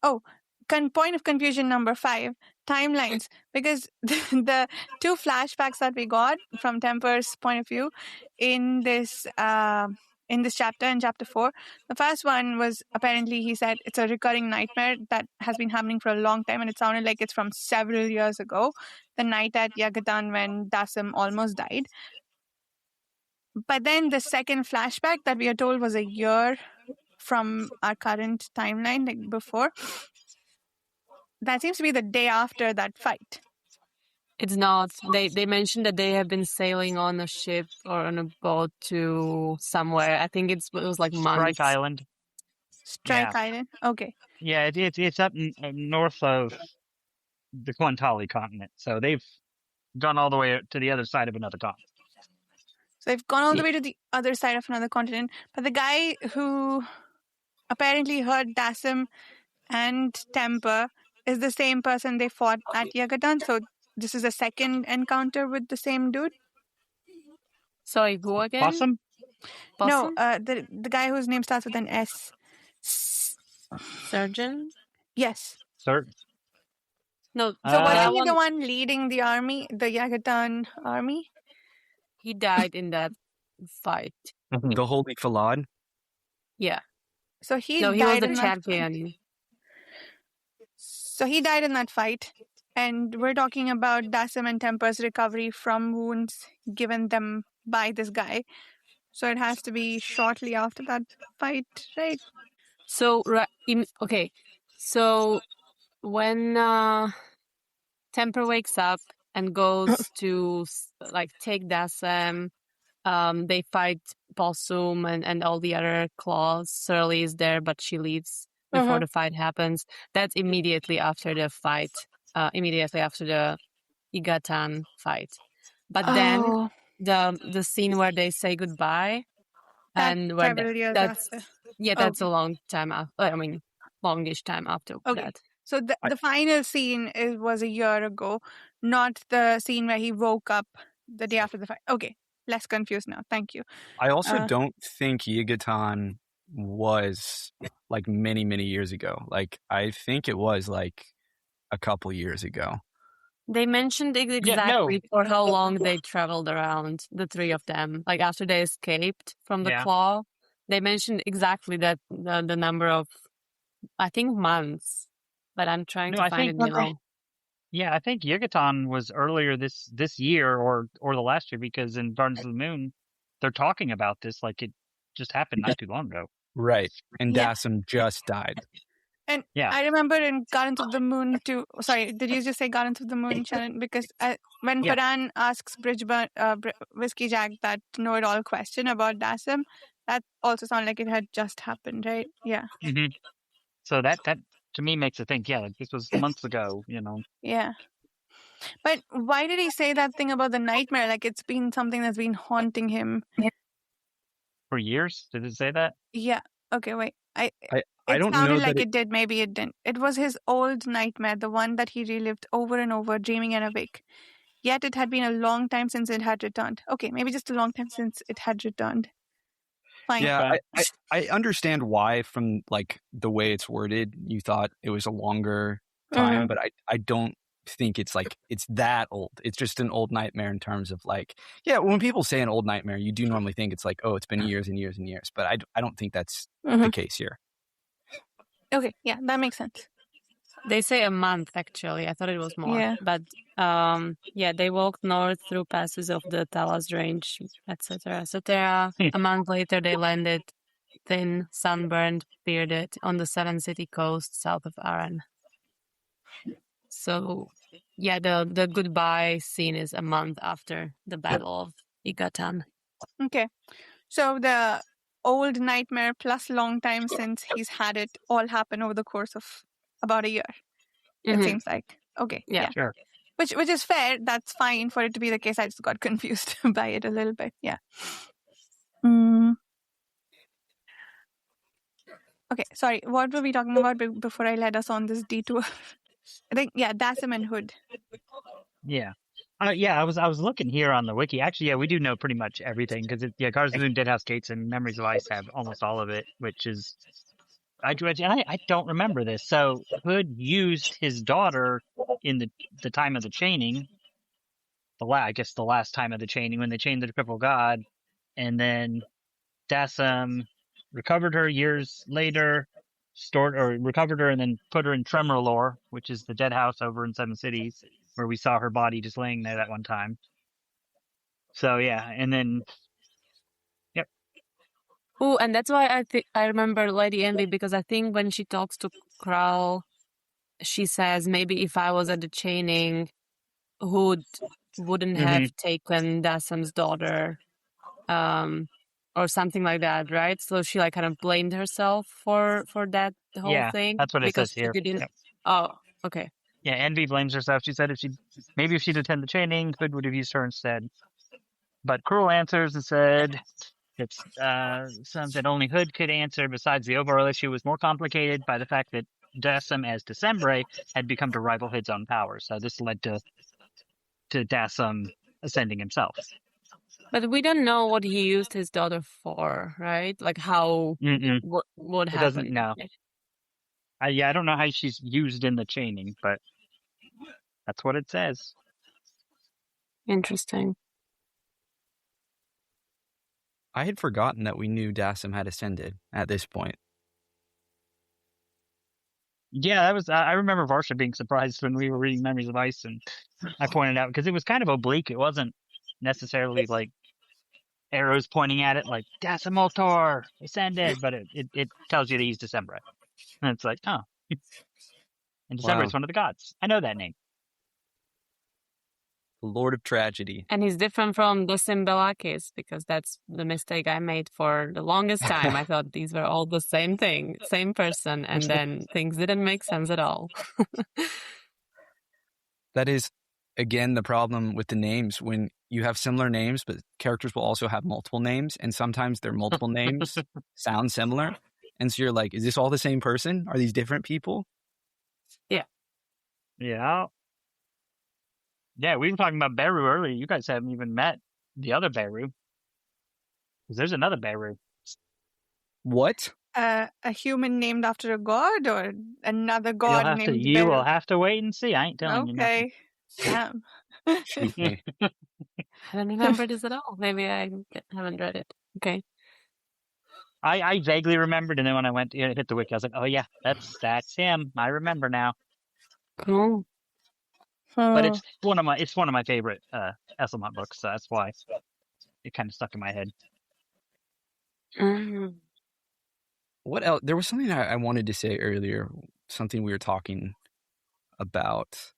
Oh, point of confusion number 5, timelines. Because the 2 flashbacks that we got from Temper's point of view in this chapter, in chapter 4, the first one was apparently, he said, it's a recurring nightmare that has been happening for a long time, and it sounded like it's from several years ago, the night at Yagatan when Dasem almost died. But then the second flashback that we are told was a year from our current timeline, like before, that seems to be the day after that fight. It's not. They mentioned that they have been sailing on a ship or on a boat to somewhere. I think it was like months. Strike Island. Island? Okay. Yeah, it's up north of the Kwantali continent. So they've gone all the way to the other side of another continent. So they've gone all the way to the other side of another continent. But the guy who apparently heard Dasem and Temper is the same person they fought at Yagatan. So this is a second encounter with the same dude. Sorry, who again? Possum? No, Possum? the guy whose name starts with an S. Surgeon? Yes. Sir? No, So was that he the one, one leading the army, the Yagatan army? he died in that fight. The Holy Falad. Yeah. So he No, he was died the in that fight. champion. So he died in that fight. And we're talking about Dasem and Temper's recovery from wounds given them by this guy. So it has to be shortly after that fight, right? So, okay. So when Temper wakes up and goes to like take Dasem, they fight Possum and all the other claws. Surly is there, but she leaves before the fight happens. That's immediately after the fight, immediately after the Igatan fight. But then the scene where they say goodbye, and where several years that's after. that's a long time after. I mean, longish time after that. So the final scene was a year ago, not the scene where he woke up the day after the fight. Okay, less confused now. Thank you. I also don't think Yigatan was like many, many years ago. Like, I think it was like a couple years ago. They mentioned exactly for how long they traveled around, the three of them. Like after they escaped from the claw, they mentioned exactly that the number of, I think, months. But I'm trying to find it now. Yeah, I think Yigatan was earlier this year or the last year, because in Gardens of the Moon, they're talking about this like it just happened not too long ago. Right. And Dasem just died. And I remember in Gardens of the Moon too. Sorry, did you just say Gardens of the Moon, Shannon? Because when Paran asks Whiskey Jack that know-it-all question about Dasem, that also sounded like it had just happened, right? Yeah. Mm-hmm. So that to me makes it think, like this was months ago, Yeah. But why did he say that thing about the nightmare? Like it's been something that's been haunting him for years. Did it say that? Yeah. Okay. Wait. I don't know sounded that like it did. Maybe it didn't. It was his old nightmare, the one that he relived over and over, dreaming and awake. Yet it had been a long time since it had returned. Okay, maybe just a long time since it had returned. Fine. Yeah, I understand why from like the way it's worded, you thought it was a longer time, but I don't think it's like it's that old. It's just an old nightmare in terms of like, when people say an old nightmare, you do normally think it's like, oh, it's been years and years and years, but I don't think that's the case here. Okay, yeah, that makes sense. They say a month, actually. I thought it was more. Yeah. But, they walked north through passes of the Talas Range, etc., etc. A month later, they landed, thin, sunburned, bearded, on the Seven City coast south of Aran. So, the goodbye scene is a month after the Battle of Igatan. Okay. So the old nightmare plus long time since he's had it all happen over the course of about a year. It seems like. Okay. Yeah. Sure. Which is fair. That's fine for it to be the case. I just got confused by it a little bit. Yeah. Okay. Sorry. What were we talking about before I led us on this detour? I think, Dasem and Hood. Yeah. I was looking here on the wiki. Actually, we do know pretty much everything because Gardens of the Moon, Deadhouse Gates, and Memories of Ice have almost all of it, which is I don't remember this. So Hood used his daughter in the time of the chaining. I guess the last time of the chaining when they chained the crippled god, and then Dasem recovered her years later, recovered her, and then put her in Tremorlore, which is the dead house over in Seven Cities, where we saw her body just laying there that one time. So and then Oh, and that's why I remember Lady Envy, because I think when she talks to Kral, she says maybe if I was at the chaining, Hood wouldn't have taken Dasem's daughter, or something like that, right? So she kind of blamed herself for that whole thing. That's what it says here. Oh, okay. Yeah, Envy blames herself. She said if she'd attended the chaining, Hood would have used her instead. But Cruel answers and said it's something that only Hood could answer. Besides, the overall issue was more complicated by the fact that Dasem as December had become to rival his own powers. So this led to Dasem ascending himself. But we don't know what he used his daughter for, right? Like how what It happened. doesn't know. I don't know how she's used in the chaining, but that's what it says. Interesting. I had forgotten that we knew Dasem had ascended at this point. Yeah, that was. I remember Varsha being surprised when we were reading Memories of Ice, and I pointed out because it was kind of oblique. It wasn't necessarily like arrows pointing at it, like Dasem Ultor ascended, but it tells you that he's December, and it's like, oh, and December is one of the gods. I know that name. The Lord of Tragedy. And he's different from Dasem Belakis, because that's the mistake I made for the longest time. I thought these were all the same thing, same person, and then things didn't make sense at all. That is, again, the problem with the names. When you have similar names, but characters will also have multiple names, and sometimes their multiple names sound similar. And so you're like, is this all the same person? Are these different people? Yeah. Yeah. Yeah, we were talking about Beru earlier. You guys haven't even met the other Beru. Because there's another Beru. What? A human named after a god, or another god named You will have to wait and see. I ain't telling you nothing. Okay. Damn. I don't remember this at all. Maybe I haven't read it. Okay. I vaguely remembered, and then when I went to hit the wiki, I was like, oh yeah, that's him. I remember now. Cool. But it's one of my favorite Esslemont books, so that's why it kind of stuck in my head. What else? There was something I wanted to say earlier, something we were talking about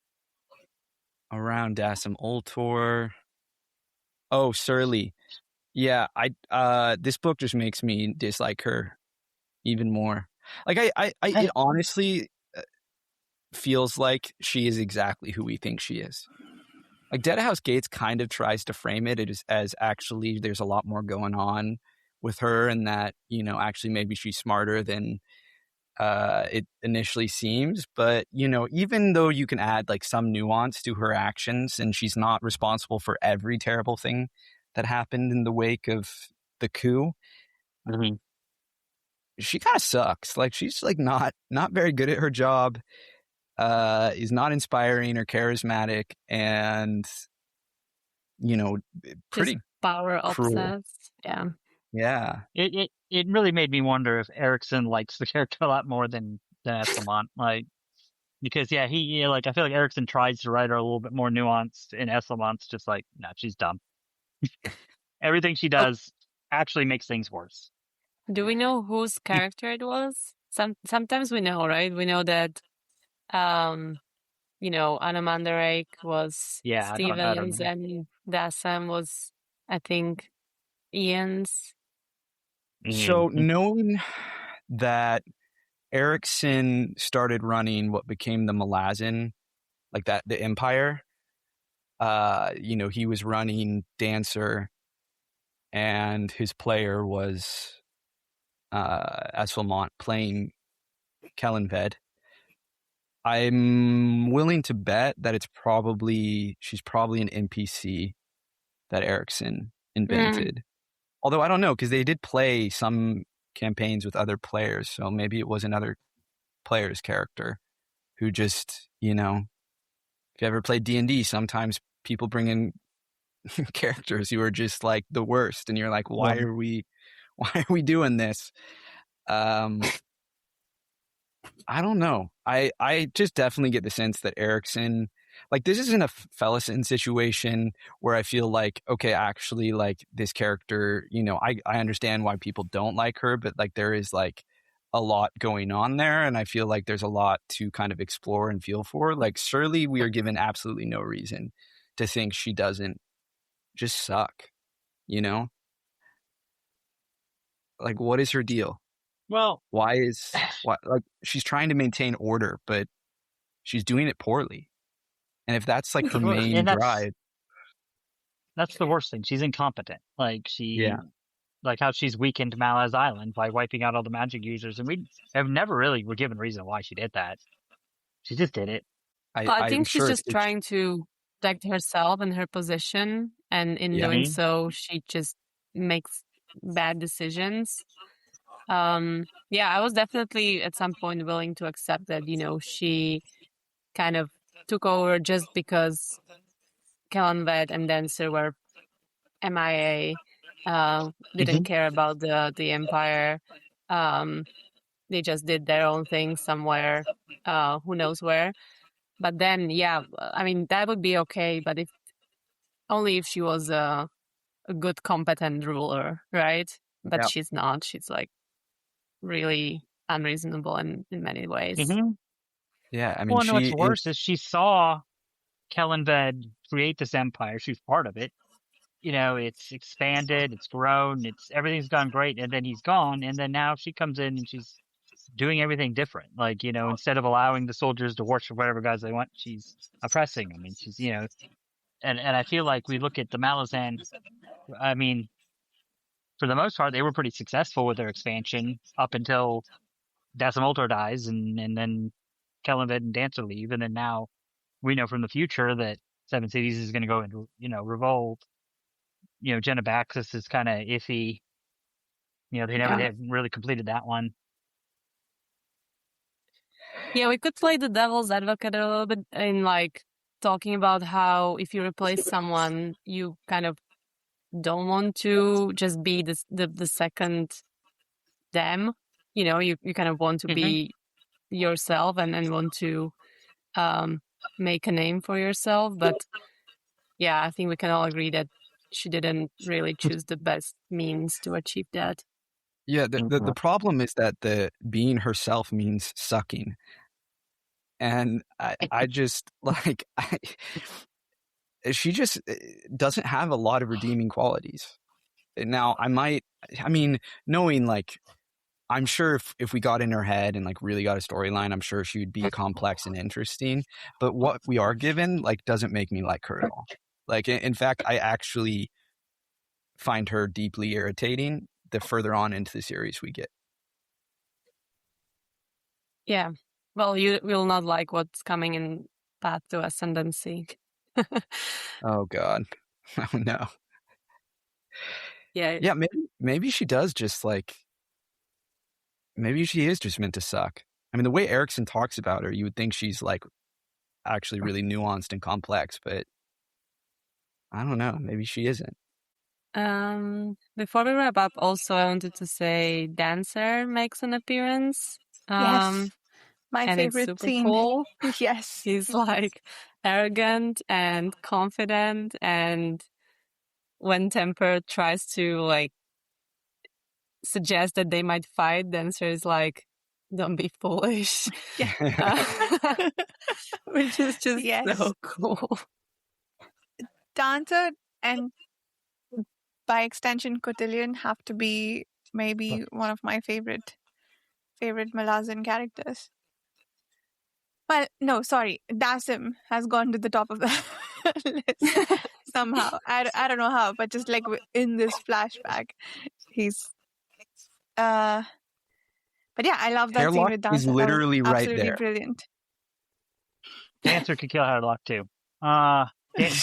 around Dasem Ultor. Oh, Surly. Yeah, this book just makes me dislike her even more. Like it honestly feels like she is exactly who we think she is. Like Deadhouse Gates kind of tries to frame it as actually there's a lot more going on with her, and that, actually maybe she's smarter than it initially seems. But, even though you can add like some nuance to her actions, and she's not responsible for every terrible thing that happened in the wake of the coup, she kind of sucks. Like she's like not very good at her job. Is not inspiring or charismatic, and pretty just power cruel. obsessed. Yeah. It really made me wonder if Erickson likes the character a lot more than Esslemont, like, because I feel like Erickson tries to write her a little bit more nuanced, and Esslemont's just like, no, she's dumb. Everything she does actually makes things worse. Do we know whose character it was? Sometimes we know, right? We know that Anna Mandarake was Steven's, and Dasem was, I think, Ian's. So knowing that Erickson started running what became the Malazan, like that, the Empire, he was running Dancer, and his player was Esslemont playing Kellanved. I'm willing to bet that she's probably an NPC that Erickson invented. Although I don't know, because they did play some campaigns with other players, so maybe it was another player's character who just, if you ever played D&D, sometimes people bring in characters who are just like the worst, and you're like, why are we doing this? I don't know. I just definitely get the sense that Erickson, like, this isn't a Fellison situation where I feel like, okay, actually, like, this character, I understand why people don't like her, but like there is like a lot going on there, and I feel like there's a lot to kind of explore and feel for. Like, Surly, we are given absolutely no reason to think she doesn't just suck, Like, what is her deal? Well, why like she's trying to maintain order, but she's doing it poorly. And if that's like her main drive, that's the worst thing. She's incompetent. Like like how she's weakened Malaz Island by wiping out all the magic users, and we have never really were given a reason why she did that. She just did it. I I'm think she's sure just trying to protect herself and her position, and in doing so, she just makes bad decisions. Yeah, I was definitely at some point willing to accept that, she kind of took over just because Kellanved and Dancer were MIA, didn't care about the Empire. They just did their own thing somewhere, who knows where. But then, yeah, I mean, that would be okay, but only if she was a good, competent ruler, right? But she's not. She's like really unreasonable in many ways. Yeah, I mean, well, what's worse is she saw Kellanved create this empire. She's part of it. It's expanded, it's grown, everything's gone great, and then he's gone, and then now she comes in and she's doing everything different. Like, instead of allowing the soldiers to worship whatever gods they want, she's oppressing them. And she's, and I feel like we look at the Malazan, I mean, for the most part, they were pretty successful with their expansion up until Dasem Ultor dies, and then Kellanved and Dancer leave, and then now we know from the future that Seven Cities is going to go into, revolt. Genebaxis is kind of iffy. They never have really completed that one. Yeah, we could play the devil's advocate a little bit in like talking about how if you replace someone, you kind of don't want to just be the second them. You kind of want to be yourself and want to make a name for yourself. But yeah, I think we can all agree that she didn't really choose the best means to achieve that. Yeah, the problem is that the being herself means sucking. And I just like she just doesn't have a lot of redeeming qualities. Now knowing like, I'm sure if we got in her head and like really got a storyline, I'm sure she would be complex and interesting. But what we are given like doesn't make me like her at all. Like, in fact, I actually find her deeply irritating the further on into the series we get. Yeah. Well, you will not like what's coming in Path to Ascendancy. Oh, God. Oh, no. Yeah. Yeah, maybe she does just like... Maybe she is just meant to suck. I mean, the way Erikson talks about her, you would think she's like actually really nuanced and complex, but I don't know. Maybe she isn't. Before we wrap up, also I wanted to say Dancer makes an appearance. Yes, my and favorite it's super scene. cool. Yes, He's like arrogant and confident, and when Temper tries to like suggest that they might fight, Dancer is like, "Don't be foolish," which is just so cool. Dancer and by extension Cotillion have to be maybe one of my favorite Malazan characters. Well, no, sorry, Dasem has gone to the top of the list somehow. I don't know how, but just like in this flashback, he's but yeah, I love that scene with Dancer. Is literally right absolutely there. Brilliant. Dancer could kill Hairlock too.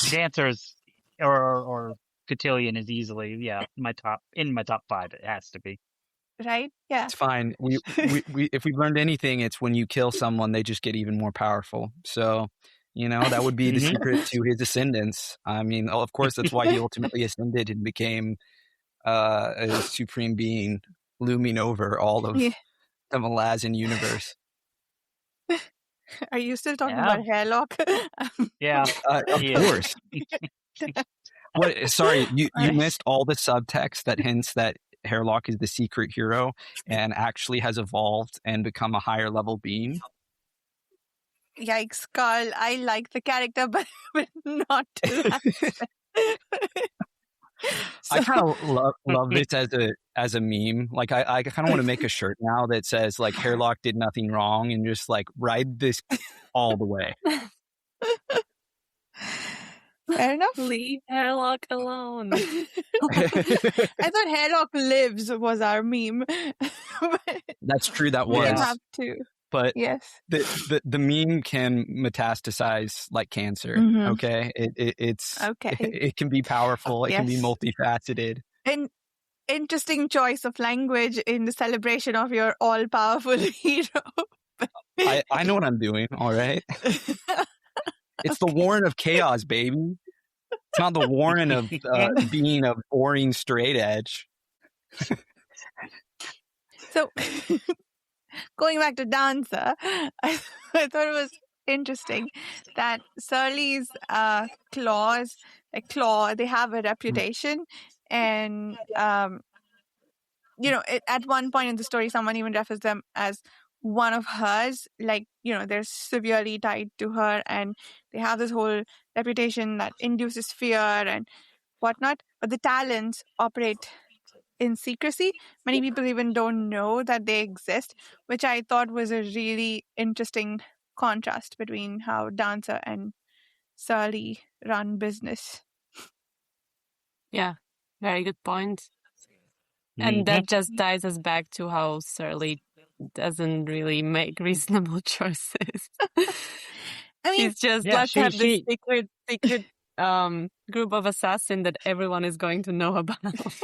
Dancer's or Cotillion is easily my top 5. It has to be. Right? Yeah. It's fine. We if we've learned anything, it's when you kill someone, they just get even more powerful. So, that would be the secret to his ascendance. I mean, of course, that's why he ultimately ascended and became a supreme being looming over all of the Malazan universe. Are you still talking about Hairlock? Yeah, of course. What? Sorry, you missed all the subtext that hints that Hairlock is the secret hero and actually has evolved and become a higher level being. Yikes, Carl. I like the character, but not to that extent. I kind of love this as a meme. Like I kind of want to make a shirt now that says like Hairlock did nothing wrong and just like ride this all the way. Fair enough. Leave Hairlock alone. I thought Hairlock lives was our meme. But That's true. That we was. didn't have to. But Yes. the meme can metastasize like cancer. Mhm. Okay, it's Okay. it can be powerful. It can be Yes. multifaceted. An interesting choice of language in the celebration of your all-powerful hero. I know what I'm doing. All right, it's the Warren of Chaos, baby. It's not the Warren of being a boring straight edge. So, going back to Dancer, I thought it was interesting that Surly's claws, they have a reputation, and at one point in the story, someone even refers them as one of hers. Like, they're severely tied to her, and they have this whole reputation that induces fear and whatnot. But the talents operate in secrecy. Many people even don't know that they exist, which I thought was a really interesting contrast between how Dancer and Surly run business. Yeah, very good point. And that just ties us back to how Surly doesn't really make reasonable choices. I mean, she's just let's have this secret group of assassins that everyone is going to know about.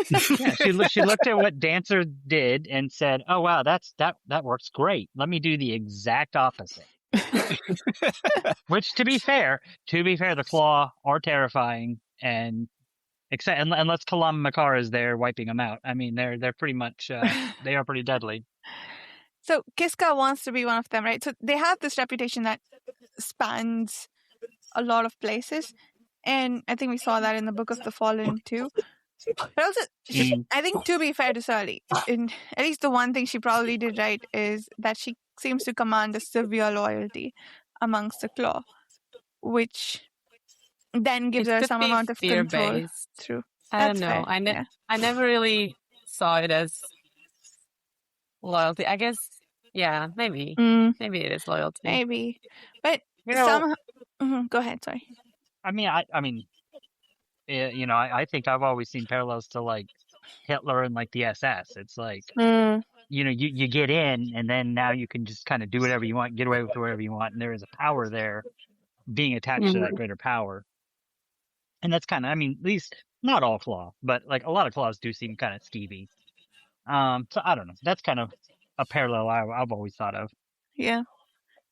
Yeah, she looked at what Dancer did and said, "Oh wow, that works great. Let me do the exact opposite." Which, to be fair, the Claw are terrifying, and unless Kalam Makar is there wiping them out. I mean, they're pretty much they are pretty deadly. So Kiska wants to be one of them, right? So they have this reputation that spans a lot of places, and I think we saw that in the Book of the Fallen too. But also, I think, to be fair to Surly, at least the one thing she probably did right is that she seems to command a severe loyalty amongst the Claw, which then gives her some amount of control through. I don't know. I never really saw it as loyalty. I guess, yeah, maybe. Maybe it is loyalty. Maybe. But somehow... Go ahead, sorry. I think I've always seen parallels to like Hitler and like the SS. It's like, you get in and then now you can just kind of do whatever you want, get away with whatever you want. And there is a power there being attached to that greater power. And that's kind of, at least not all Claw, but like a lot of Claws do seem kind of skeevy. So I don't know. That's kind of a parallel I've always thought of. Yeah.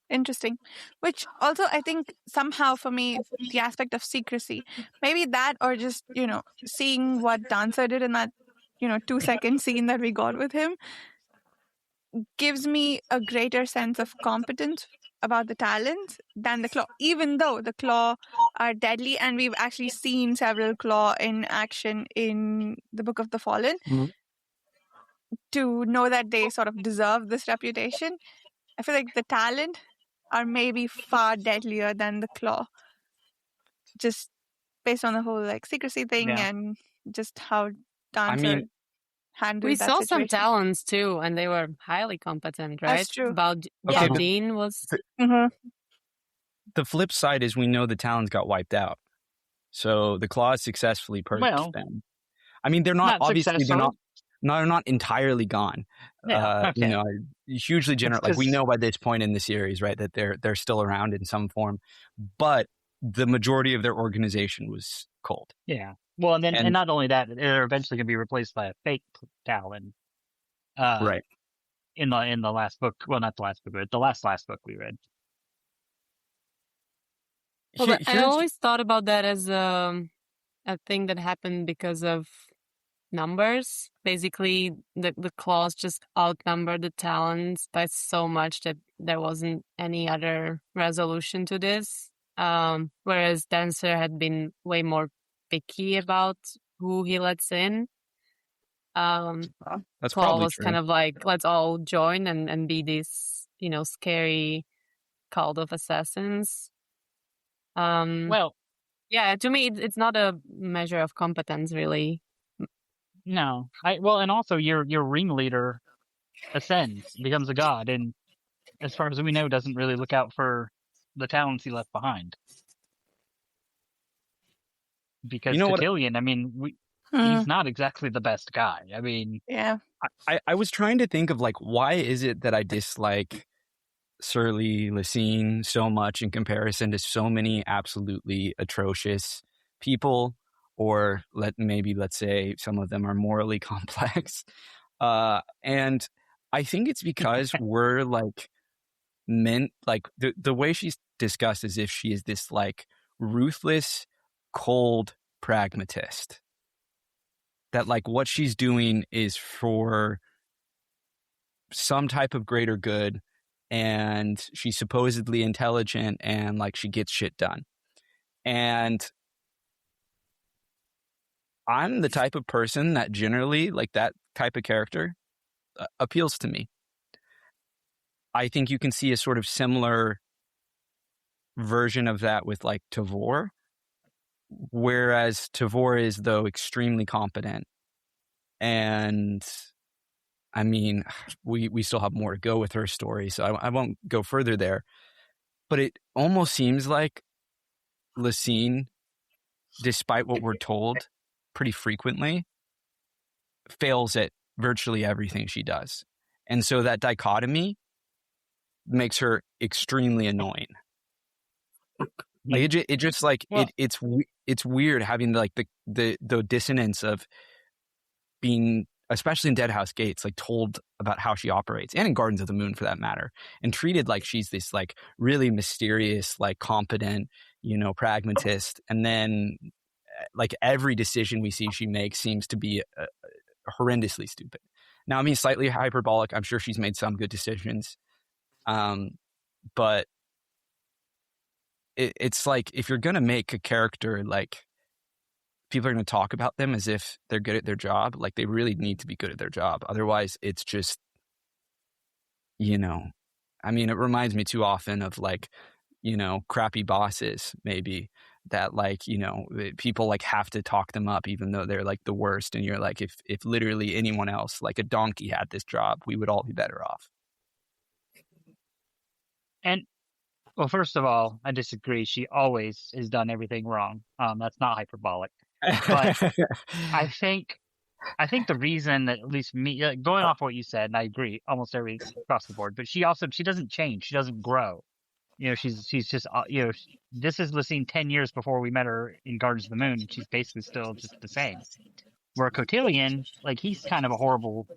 Interesting. Which also, I think somehow for me, the aspect of secrecy, maybe that, or just, seeing what Dancer did in that, 2-second scene that we got with him, gives me a greater sense of competence about the talents than the Claw, even though the Claw are deadly, and we've actually seen several Claw in action in the Book of the Fallen. To know that they sort of deserve this reputation, I feel like the talent are maybe far deadlier than the Claw, just based on the whole like secrecy thing and just how Dancer handled we that saw situation. some talents too, and they were highly competent, right? That's true. Baldine was. The flip side is we know the Talons got wiped out, so the Claws successfully purged them. I mean, they're not obviously they're not entirely gone. Hugely general. Like we know by this point in the series, right, that they're still around in some form, but the majority of their organization was cold. Yeah. Well, and not only that, they're eventually going to be replaced by a fake Talon. Right. In the last book, well, not the last book, but the last book we read. Well, I always thought about that as a thing that happened because of numbers. Basically, the Claws just outnumbered the Talons by so much that there wasn't any other resolution to this. Whereas Dancer had been way more picky about who he lets in. That's Claw probably was true. kind of like, let's all join and be this, scary cult of assassins. Well, yeah, to me, it's not a measure of competence, really. No, and also your ringleader ascends, becomes a god, and as far as we know, doesn't really look out for the talents he left behind. because You know what? Cotillion, I mean, he's not exactly the best guy. I mean, Yeah. I was trying to think of like, why is it that I dislike Surly Lysine so much in comparison to so many absolutely atrocious people, or let's say some of them are morally complex. And I think it's because we're like meant, like the way she's discussed as if she is this like ruthless, cold pragmatist. That like what she's doing is for some type of greater good, and she's supposedly intelligent and like she gets shit done. And I'm the type of person that generally, like, that type of character appeals to me. I think you can see a sort of similar version of that with like Tavor, whereas Tavor is, though, extremely competent. And I mean, we still have more to go with her story, so I won't go further there. But it almost seems like Lysine, despite what we're told pretty frequently, fails at virtually everything she does. And so that dichotomy makes her extremely annoying. Like it just like well, it's weird having like the dissonance of being, especially in Deadhouse Gates, like told about how she operates, and in Gardens of the Moon for that matter, and treated like she's this like really mysterious, like competent, pragmatist, and then like every decision we see she makes seems to be horrendously stupid. Now, I mean, slightly hyperbolic. I'm sure she's made some good decisions, but it's like, if you're gonna make a character, like, people are going to talk about them as if they're good at their job, like they really need to be good at their job. Otherwise, it's just, I mean, it reminds me too often of like, crappy bosses, maybe, that like, people like have to talk them up even though they're like the worst. And you're like, if literally anyone else, like a donkey, had this job, we would all be better off. And well, first of all, I disagree. She always has done everything wrong. That's not hyperbolic. But I think the reason that, at least me, going off what you said, and I agree almost every across the board, but she doesn't change. She doesn't grow. She's just, this is Lysine 10 years before we met her in Gardens of the Moon, and she's basically still just the same. Where Cotillion, like, he's kind of a horrible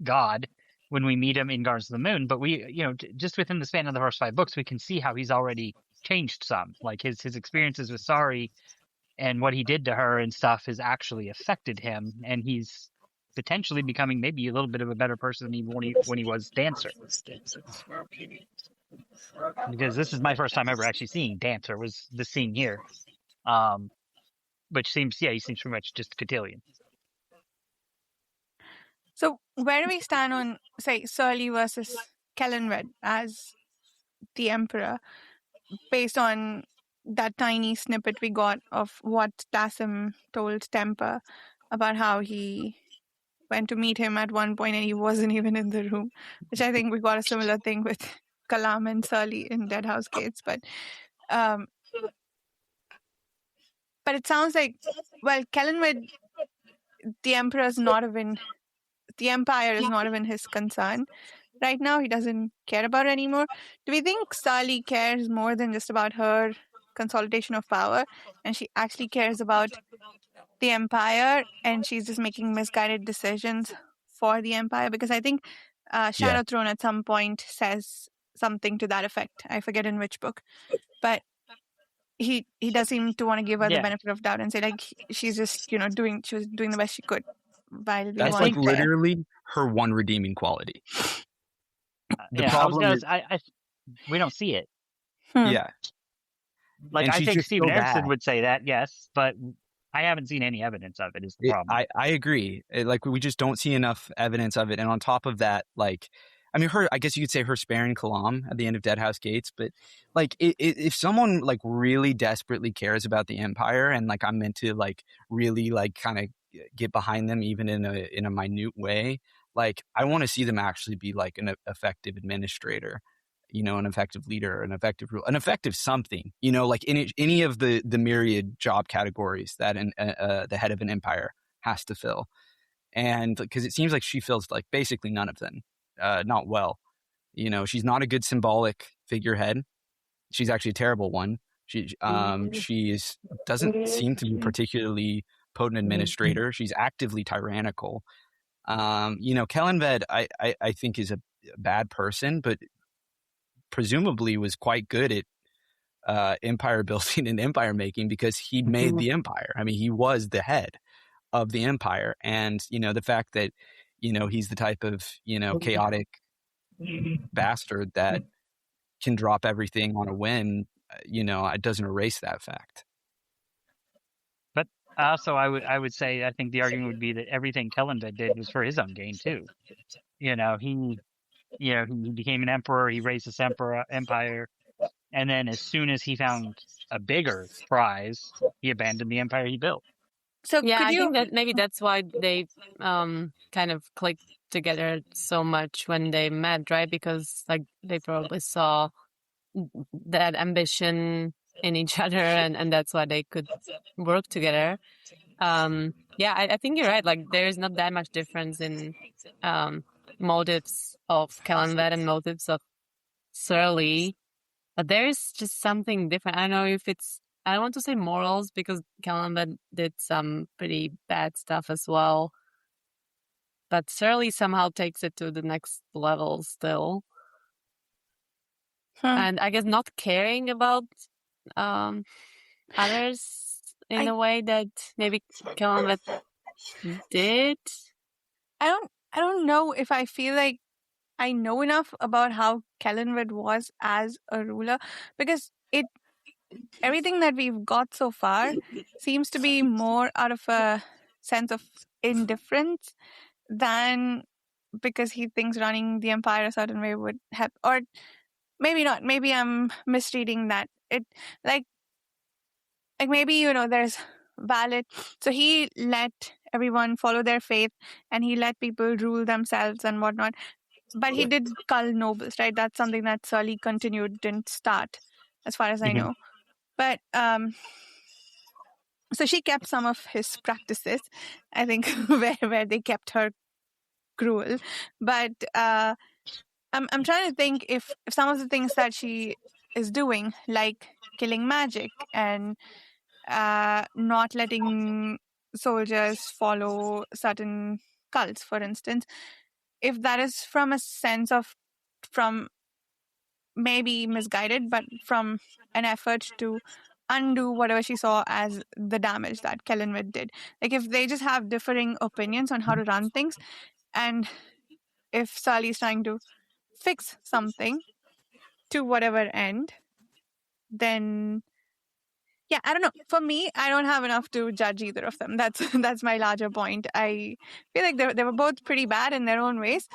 god when we meet him in Gardens of the Moon, but we, just within the span of the first 5 books, we can see how he's already changed some. Like his experiences with Sari and what he did to her and stuff has actually affected him, and he's potentially becoming maybe a little bit of a better person than when he was Dancer. Because this is my first time ever actually seeing Dancer, was the scene here. Which seems, he seems pretty much just Cotillion. So where do we stand on, say, Surly versus Kellanved as the Emperor, based on that tiny snippet we got of what Dasem told Temper about how he went to meet him at one point and he wasn't even in the room, which I think we got a similar thing with Kalam and Surly in Deadhouse Gates. But it sounds like, well, Kellanved, the Empire is not even his concern right now. He doesn't care about it anymore. Do we think Surly cares more than just about her consolidation of power, and she actually cares about the Empire, and she's just making misguided decisions for the Empire? Because I think Shadow Throne at some point says something to that effect. I forget in which book, but he does seem to want to give her the benefit of doubt and say, like, she's just she was doing the best she could. That's like literally her one redeeming quality. The problem is, we don't see it. Yeah. Like, and I think Steven Erikson would say that, yes, but I haven't seen any evidence of it, is the problem. I agree. Like, we just don't see enough evidence of it. And on top of that, like, I mean, I guess you could say her sparing Kalam at the end of Deadhouse Gates, but like, if someone like really desperately cares about the Empire, and like I'm meant to like really like kind of get behind them even in a minute way, like I want to see them actually be like an effective administrator. an effective leader, an effective rule, an effective something, like in any of the myriad job categories that the head of an empire has to fill. And because it seems like she fills like basically none of them, not well. She's not a good symbolic figurehead. She's actually a terrible one. She doesn't seem to be particularly potent administrator. She's actively tyrannical. Kellanved, I think is a bad person, but presumably was quite good at empire building and empire making because he made the empire. I mean, he was the head of the empire. And, the fact that, he's the type of, chaotic bastard that can drop everything on a whim, it doesn't erase that fact. But also, I would say, I think the argument would be that everything Kellanved did was for his own gain too. He became an emperor. He raised this empire, and then as soon as he found a bigger prize, he abandoned the empire he built. So Yeah, could I you? think that maybe that's why they kind of clicked together so much when they met, right? Because like they probably saw that ambition in each other, and that's why they could work together. Yeah, I think you're right. Like there's not that much difference in motives of Kellanved and motives of Surly, but there is just something different. I don't know if it's, I don't want to say morals because Kellanved did some pretty bad stuff as well, but Surly somehow takes it to the next level still. And I guess not caring about others in a way that maybe Kellanved did. I don't know if I feel like I know enough about how Kellanved was as a ruler, because everything that we've got so far seems to be more out of a sense of indifference than because he thinks running the empire a certain way would help. Or maybe not. Maybe I'm misreading that. It like maybe, there's valid. So he let everyone follow their faith and he let people rule themselves and whatnot. But he did cull nobles, right? That's something that Sully continued, didn't start, as far as I know. But so she kept some of his practices, I think, where they kept her cruel. But I'm trying to think if some of the things that she is doing, like killing magic and not letting soldiers follow certain cults, for instance, if that is from maybe misguided, but from an effort to undo whatever she saw as the damage that Kellanved did. Like if they just have differing opinions on how to run things, and if Sally's trying to fix something to whatever end, then yeah, I don't know. For me, I don't have enough to judge either of them. That's my larger point. I feel like they were both pretty bad in their own ways,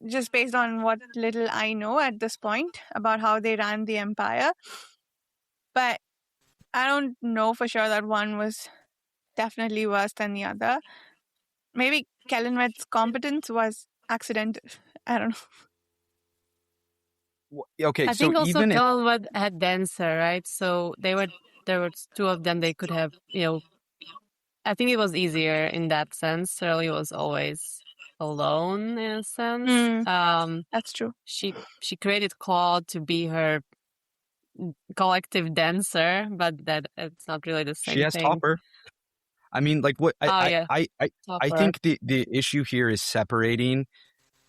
just based on what little I know at this point about how they ran the empire. But I don't know for sure that one was definitely worse than the other. Maybe Kellanved's competence was accidental. I don't know. Okay, I so think also even if Kellanved had Dancer, right? So there were two of them. They could have, I think it was easier in that sense. Surly was always alone in a sense. That's true. She created Claude to be her collective dancer, but that it's not really the same she has thing. Topper. I mean, like what I Topper. think the issue here is separating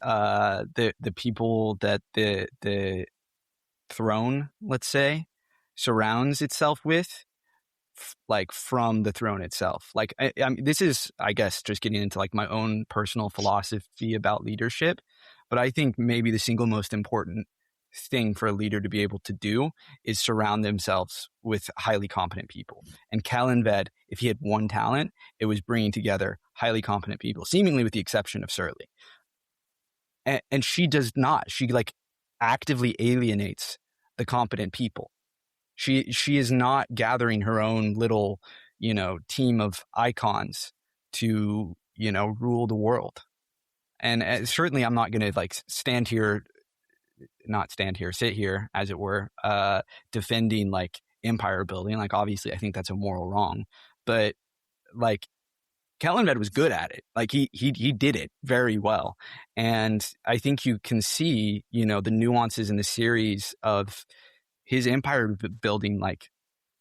the people that the throne, let's say, surrounds itself with, like from the throne itself. Like I mean, this is, I guess, just getting into like my own personal philosophy about leadership, but I think maybe the single most important thing for a leader to be able to do is surround themselves with highly competent people. And Kellanved, if he had one talent, it was bringing together highly competent people, seemingly with the exception of Surly. And she does not. She like actively alienates the competent people. She is not gathering her own little, team of icons to, rule the world. And certainly I'm not going to like stand here sit here, as it were, defending like empire building. Like, obviously, I think that's a moral wrong, but like Kellanved was good at it. Like he did it very well, and I think you can see, the nuances in the series of his empire building. Like,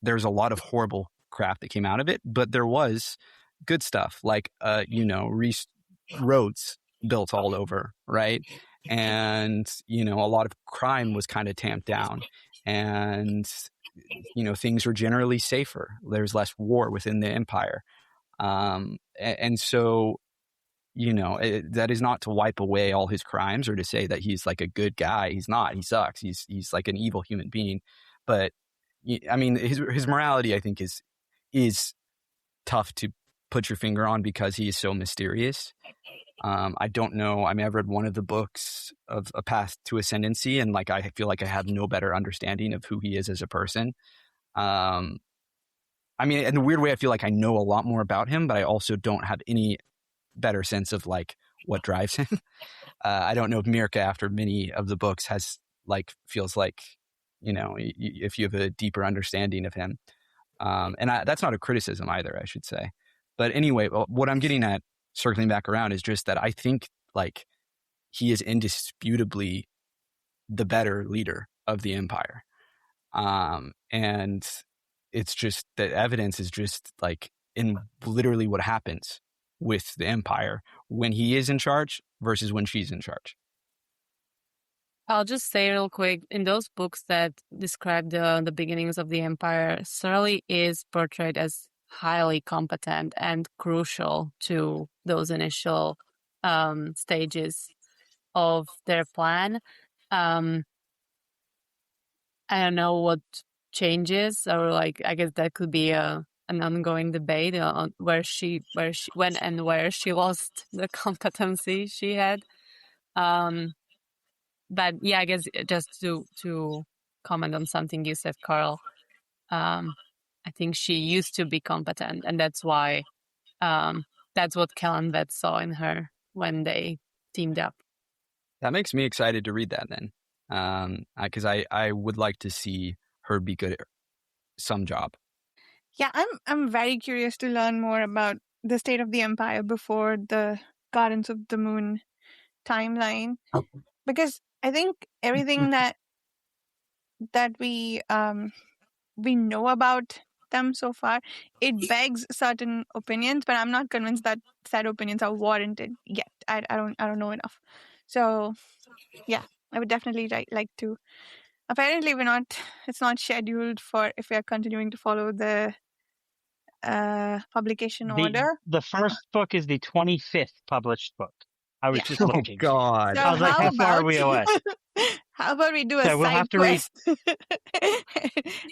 there's a lot of horrible crap that came out of it, but there was good stuff, like roads built all over, right? And a lot of crime was kind of tamped down, and things were generally safer. There's less war within the empire, and so that is not to wipe away all his crimes or to say that he's like a good guy. He's not. He sucks. He's like an evil human being. But I mean, his morality, I think, is tough to put your finger on because he is so mysterious. I don't know. I mean, I've read one of the books of A Path to Ascendancy, and like I feel like I have no better understanding of who he is as a person. I mean, in a weird way, I feel like I know a lot more about him, but I also don't have any better sense of like what drives him. I don't know if Mirka, after many of the books, feels like, if you have a deeper understanding of him. And that's not a criticism either, I should say. But anyway, what I'm getting at, circling back around, is just that I think like he is indisputably the better leader of the empire. And it's just the evidence is just like in literally what happens with the empire when he is in charge versus when she's in charge. I'll just say real quick, in those books that describe the beginnings of the empire, Surly is portrayed as highly competent and crucial to those initial stages of their plan. I don't know what changes, or like, I guess that could be an ongoing debate on where she lost the competency she had. But yeah, I guess just to comment on something you said, Carl, I think she used to be competent, and that's why that's what Kellanved saw in her when they teamed up. That makes me excited to read that then, because I would like to see her be good at some job. Yeah, I'm very curious to learn more about the state of the empire before the Gardens of the Moon timeline, because I think everything that we know about them so far, it begs certain opinions, but I'm not convinced that said opinions are warranted yet. I don't know enough. So yeah, I would definitely like to. Apparently, it's not scheduled for if we are continuing to follow the publication order. The first book is the 25th published book. I was just looking. Oh God! So I was like, how far are we away? How about we do a So we'll side have to quest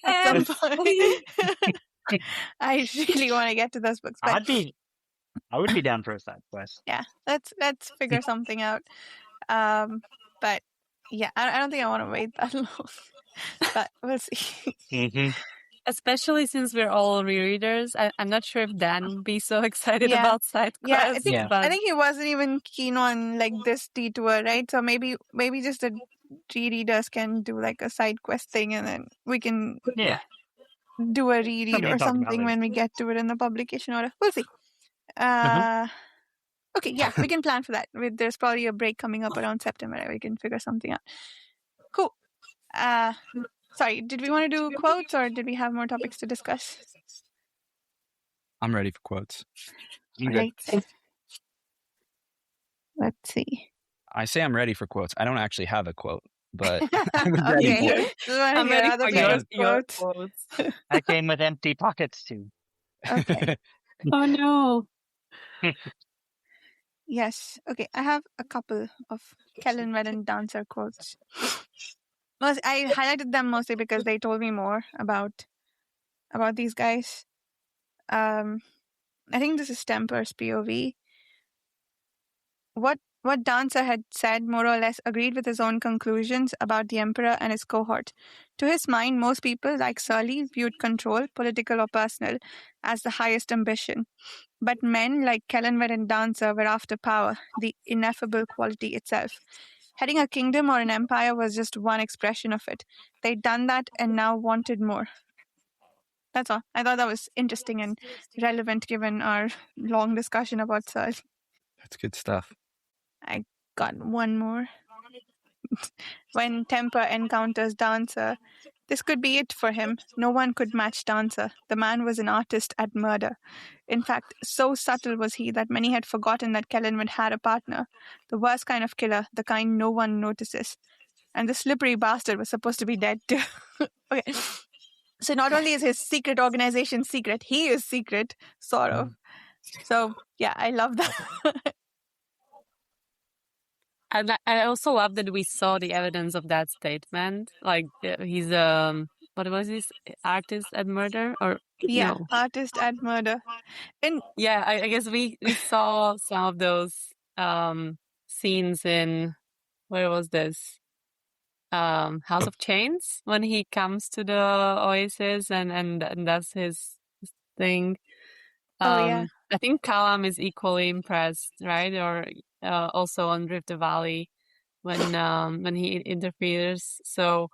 at some point? I really want to get to those books, but I would be down for a side quest. yeah, let's figure something out. But yeah, I don't think I want to wait that long, but we'll see. Mm-hmm. Especially since we're all rereaders, I'm not sure if Dan would be so excited about side quests. Yeah, I think he wasn't even keen on like this detour, right? So maybe just the rereaders can do like a side quest thing, and then we can do a reread or something when we get to it in the publication order. We'll see. Okay, yeah, we can plan for that. There's probably a break coming up around September. We can figure something out. Cool. Sorry, did we want to do quotes or did we have more topics to discuss? I'm ready for quotes. Right. Let's see. I say I'm ready for quotes. I don't actually have a quote, but I'm ready for it. I'm ready for your quotes. I came with empty pockets too. Okay. Oh no. Yes. Okay, I have a couple of Kellanved and Dancer quotes. I highlighted them mostly because they told me more about these guys. I think this is Temper's POV. What Dancer had said more or less agreed with his own conclusions about the Emperor and his cohort. To his mind, most people, like Surly, viewed control, political or personal, as the highest ambition. But men like Kellanved and Dancer were after power, the ineffable quality itself. Heading a kingdom or an empire was just one expression of it. They'd done that and now wanted more. That's all. I thought that was interesting and relevant given our long discussion about Searle. That's good stuff. I got one more. When Temper encounters Dancer, this could be it for him. No one could match Dancer. The man was an artist at murder. In fact, so subtle was he that many had forgotten that Kellanved had a partner. The worst kind of killer, the kind no one notices. And the slippery bastard was supposed to be dead too. Okay. So not only is his secret organization secret, he is secret, sort of. So, yeah, I love that. And I also love that we saw the evidence of that statement. Like, he's what was this? Artist at murder? Or Yeah, no? artist at murder. And yeah, I guess we saw some of those scenes in, where was this? House of Chains, when he comes to the oasis and does his thing. yeah. I think Callum is equally impressed, right? Or also on Rift Valley when he interferes. So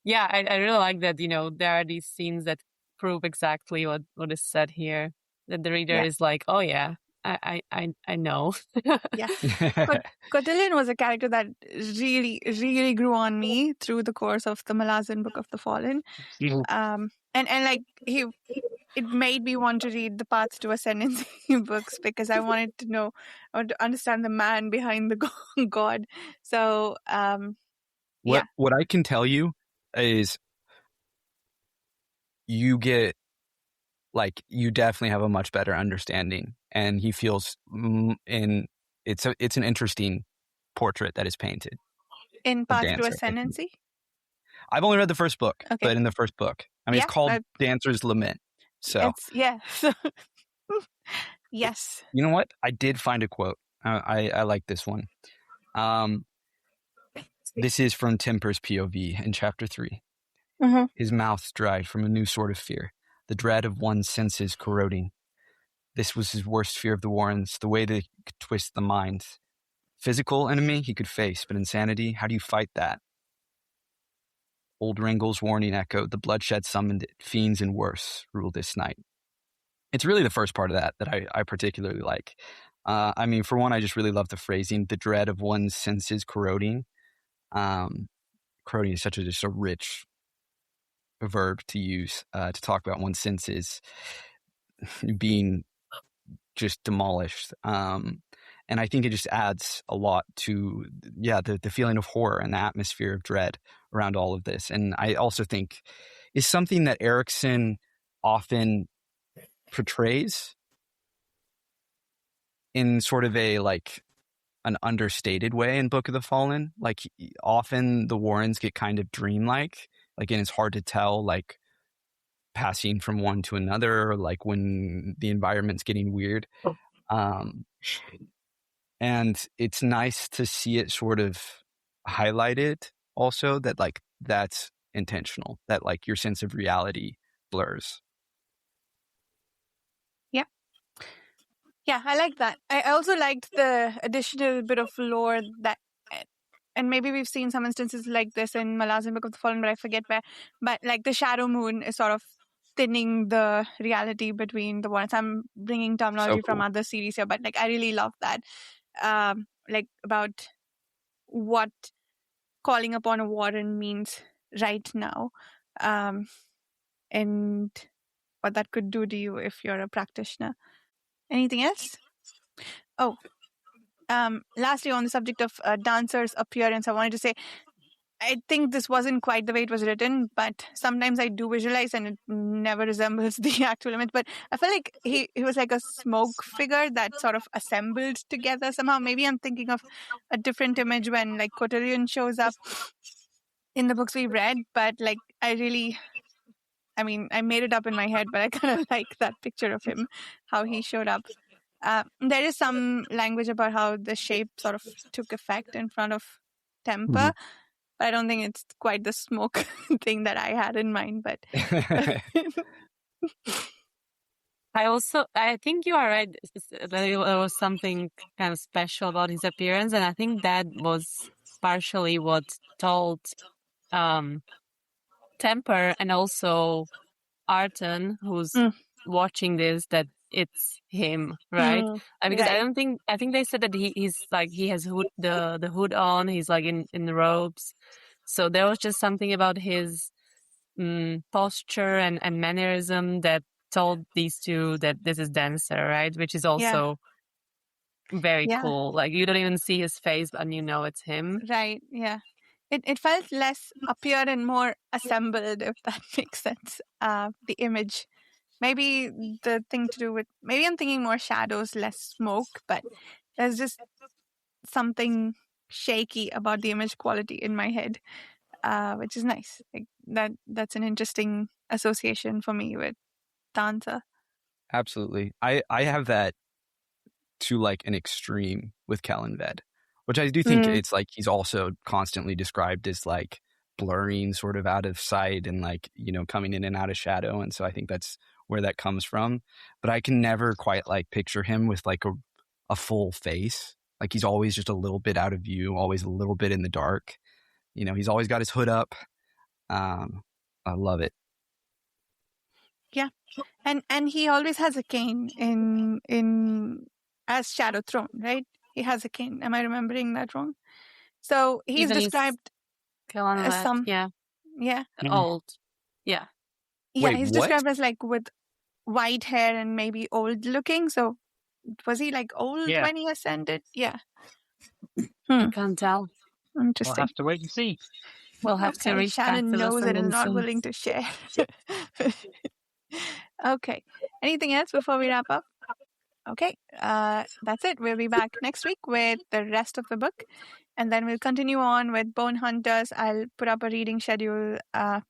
yeah, I really like that. There are these scenes that prove exactly what is said here. That the reader is like, oh yeah, I know. Yeah. Cotillion was a character that really, really grew on me through the course of the Malaz Book of the Fallen. And like it made me want to read the Path to Ascendancy books because I wanted to understand the man behind the god. So What I can tell you is you get, like, you definitely have a much better understanding, and he feels it's an interesting portrait that is painted in Path to Ascendancy. I've only read the first book, okay. But in the first book, I mean, it's called Dancer's Lament. So yes. You know what? I did find a quote. I like this one. This is from Temper's POV in chapter 3. Mm-hmm. His mouth dried from a new sort of fear, the dread of one's senses corroding. This was his worst fear of the Warrens, the way they could twist the mind. Physical enemy he could face, but insanity, how do you fight that? Old Ringle's warning echoed, the bloodshed summoned it, fiends and worse ruled this night. It's really the first part of that I particularly like. I mean, for one, I just really love the phrasing, the dread of one's senses corroding. Corroding is such just a rich verb to use to talk about one's senses being just demolished. And I think it just adds a lot to, the feeling of horror and the atmosphere of dread around all of this. And I also think is something that Erikson often portrays in sort of an understated way in Book of the Fallen. Like, often the Warrens get kind of dreamlike, and it's hard to tell, passing from one to another, when the environment's getting weird. And it's nice to see it sort of highlighted also that that's intentional, that your sense of reality blurs. Yeah, I like that. I also liked the additional bit of lore that, and maybe we've seen some instances like this in Malaz Book of the Fallen, but I forget where. But the shadow moon is sort of thinning the reality between the Warrens. I'm bringing terminology from other series here, but I really love that. About what calling upon a Warren means right now, and what that could do to you if you're a practitioner. Anything else? Oh, lastly, on the subject of Dancer's appearance, I wanted to say, I think this wasn't quite the way it was written, but sometimes I do visualize and it never resembles the actual image. But I feel like he was like a smoke figure that sort of assembled together somehow. Maybe I'm thinking of a different image when Cotillion shows up in the books we read, but I made it up in my head, but I kind of like that picture of him, how he showed up. There is some language about how the shape sort of took effect in front of Temper, but I don't think it's quite the smoke thing that I had in mind. But I think you are right. There was something kind of special about his appearance, and I think that was partially what told Temper and also Arton, who's watching this, that it's him, right? Because right. I think they said that he's like, he has the hood on, he's like in the robes. So there was just something about his posture and mannerism that told these two that this is Dancer, right? Which is also very cool. Like, you don't even see his face, but you know it's him. Right, yeah. It felt less appeared and more assembled, if that makes sense. The image. Maybe the thing to do with, maybe I'm thinking more shadows, less smoke, but there's just something shaky about the image quality in my head, which is nice. Like that's an interesting association for me with Dancer. Absolutely. I have that to like an extreme with Kellanved, which I do think it's like he's also constantly described as like blurring sort of out of sight and like, you know, coming in and out of shadow. And so I think that's where that comes from. But I can never quite like picture him with like a full face. Like he's always just a little bit out of view, always a little bit in the dark. You know, he's always got his hood up. I love it. Yeah. And he always has a cane in as Shadow Throne, right? He has a cane. Am I remembering that wrong? So he's Even described as some old. Yeah. Yeah, Wait, he's what? described as like with white hair and maybe old looking. So was he like old when he ascended? Yeah. I can't tell. Interesting. We'll have to wait and see. We'll have to reach Shannon back to knows and is not Descendants. willing to share. Okay. Anything else before we wrap up? Okay. That's it. We'll be back next week with the rest of the book. And then we'll continue on with Bone Hunters. I'll put up a reading schedule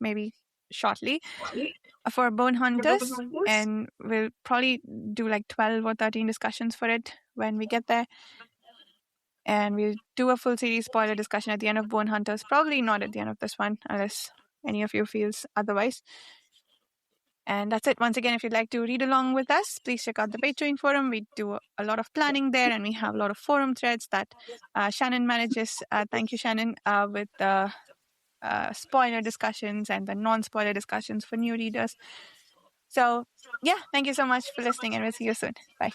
maybe shortly for Bone Hunters. And we'll probably do like 12 or 13 discussions for it when we get there. And we'll do a full series spoiler discussion at the end of Bone Hunters. Probably not at the end of this one, unless any of you feels otherwise. And that's it. Once again, if you'd like to read along with us, please check out the Patreon forum. We do a lot of planning there, and we have a lot of forum threads that Shannon manages. Thank you, Shannon, with the spoiler discussions and the non-spoiler discussions for new readers. So, yeah, thank you so much for listening, and we'll see you soon. Bye.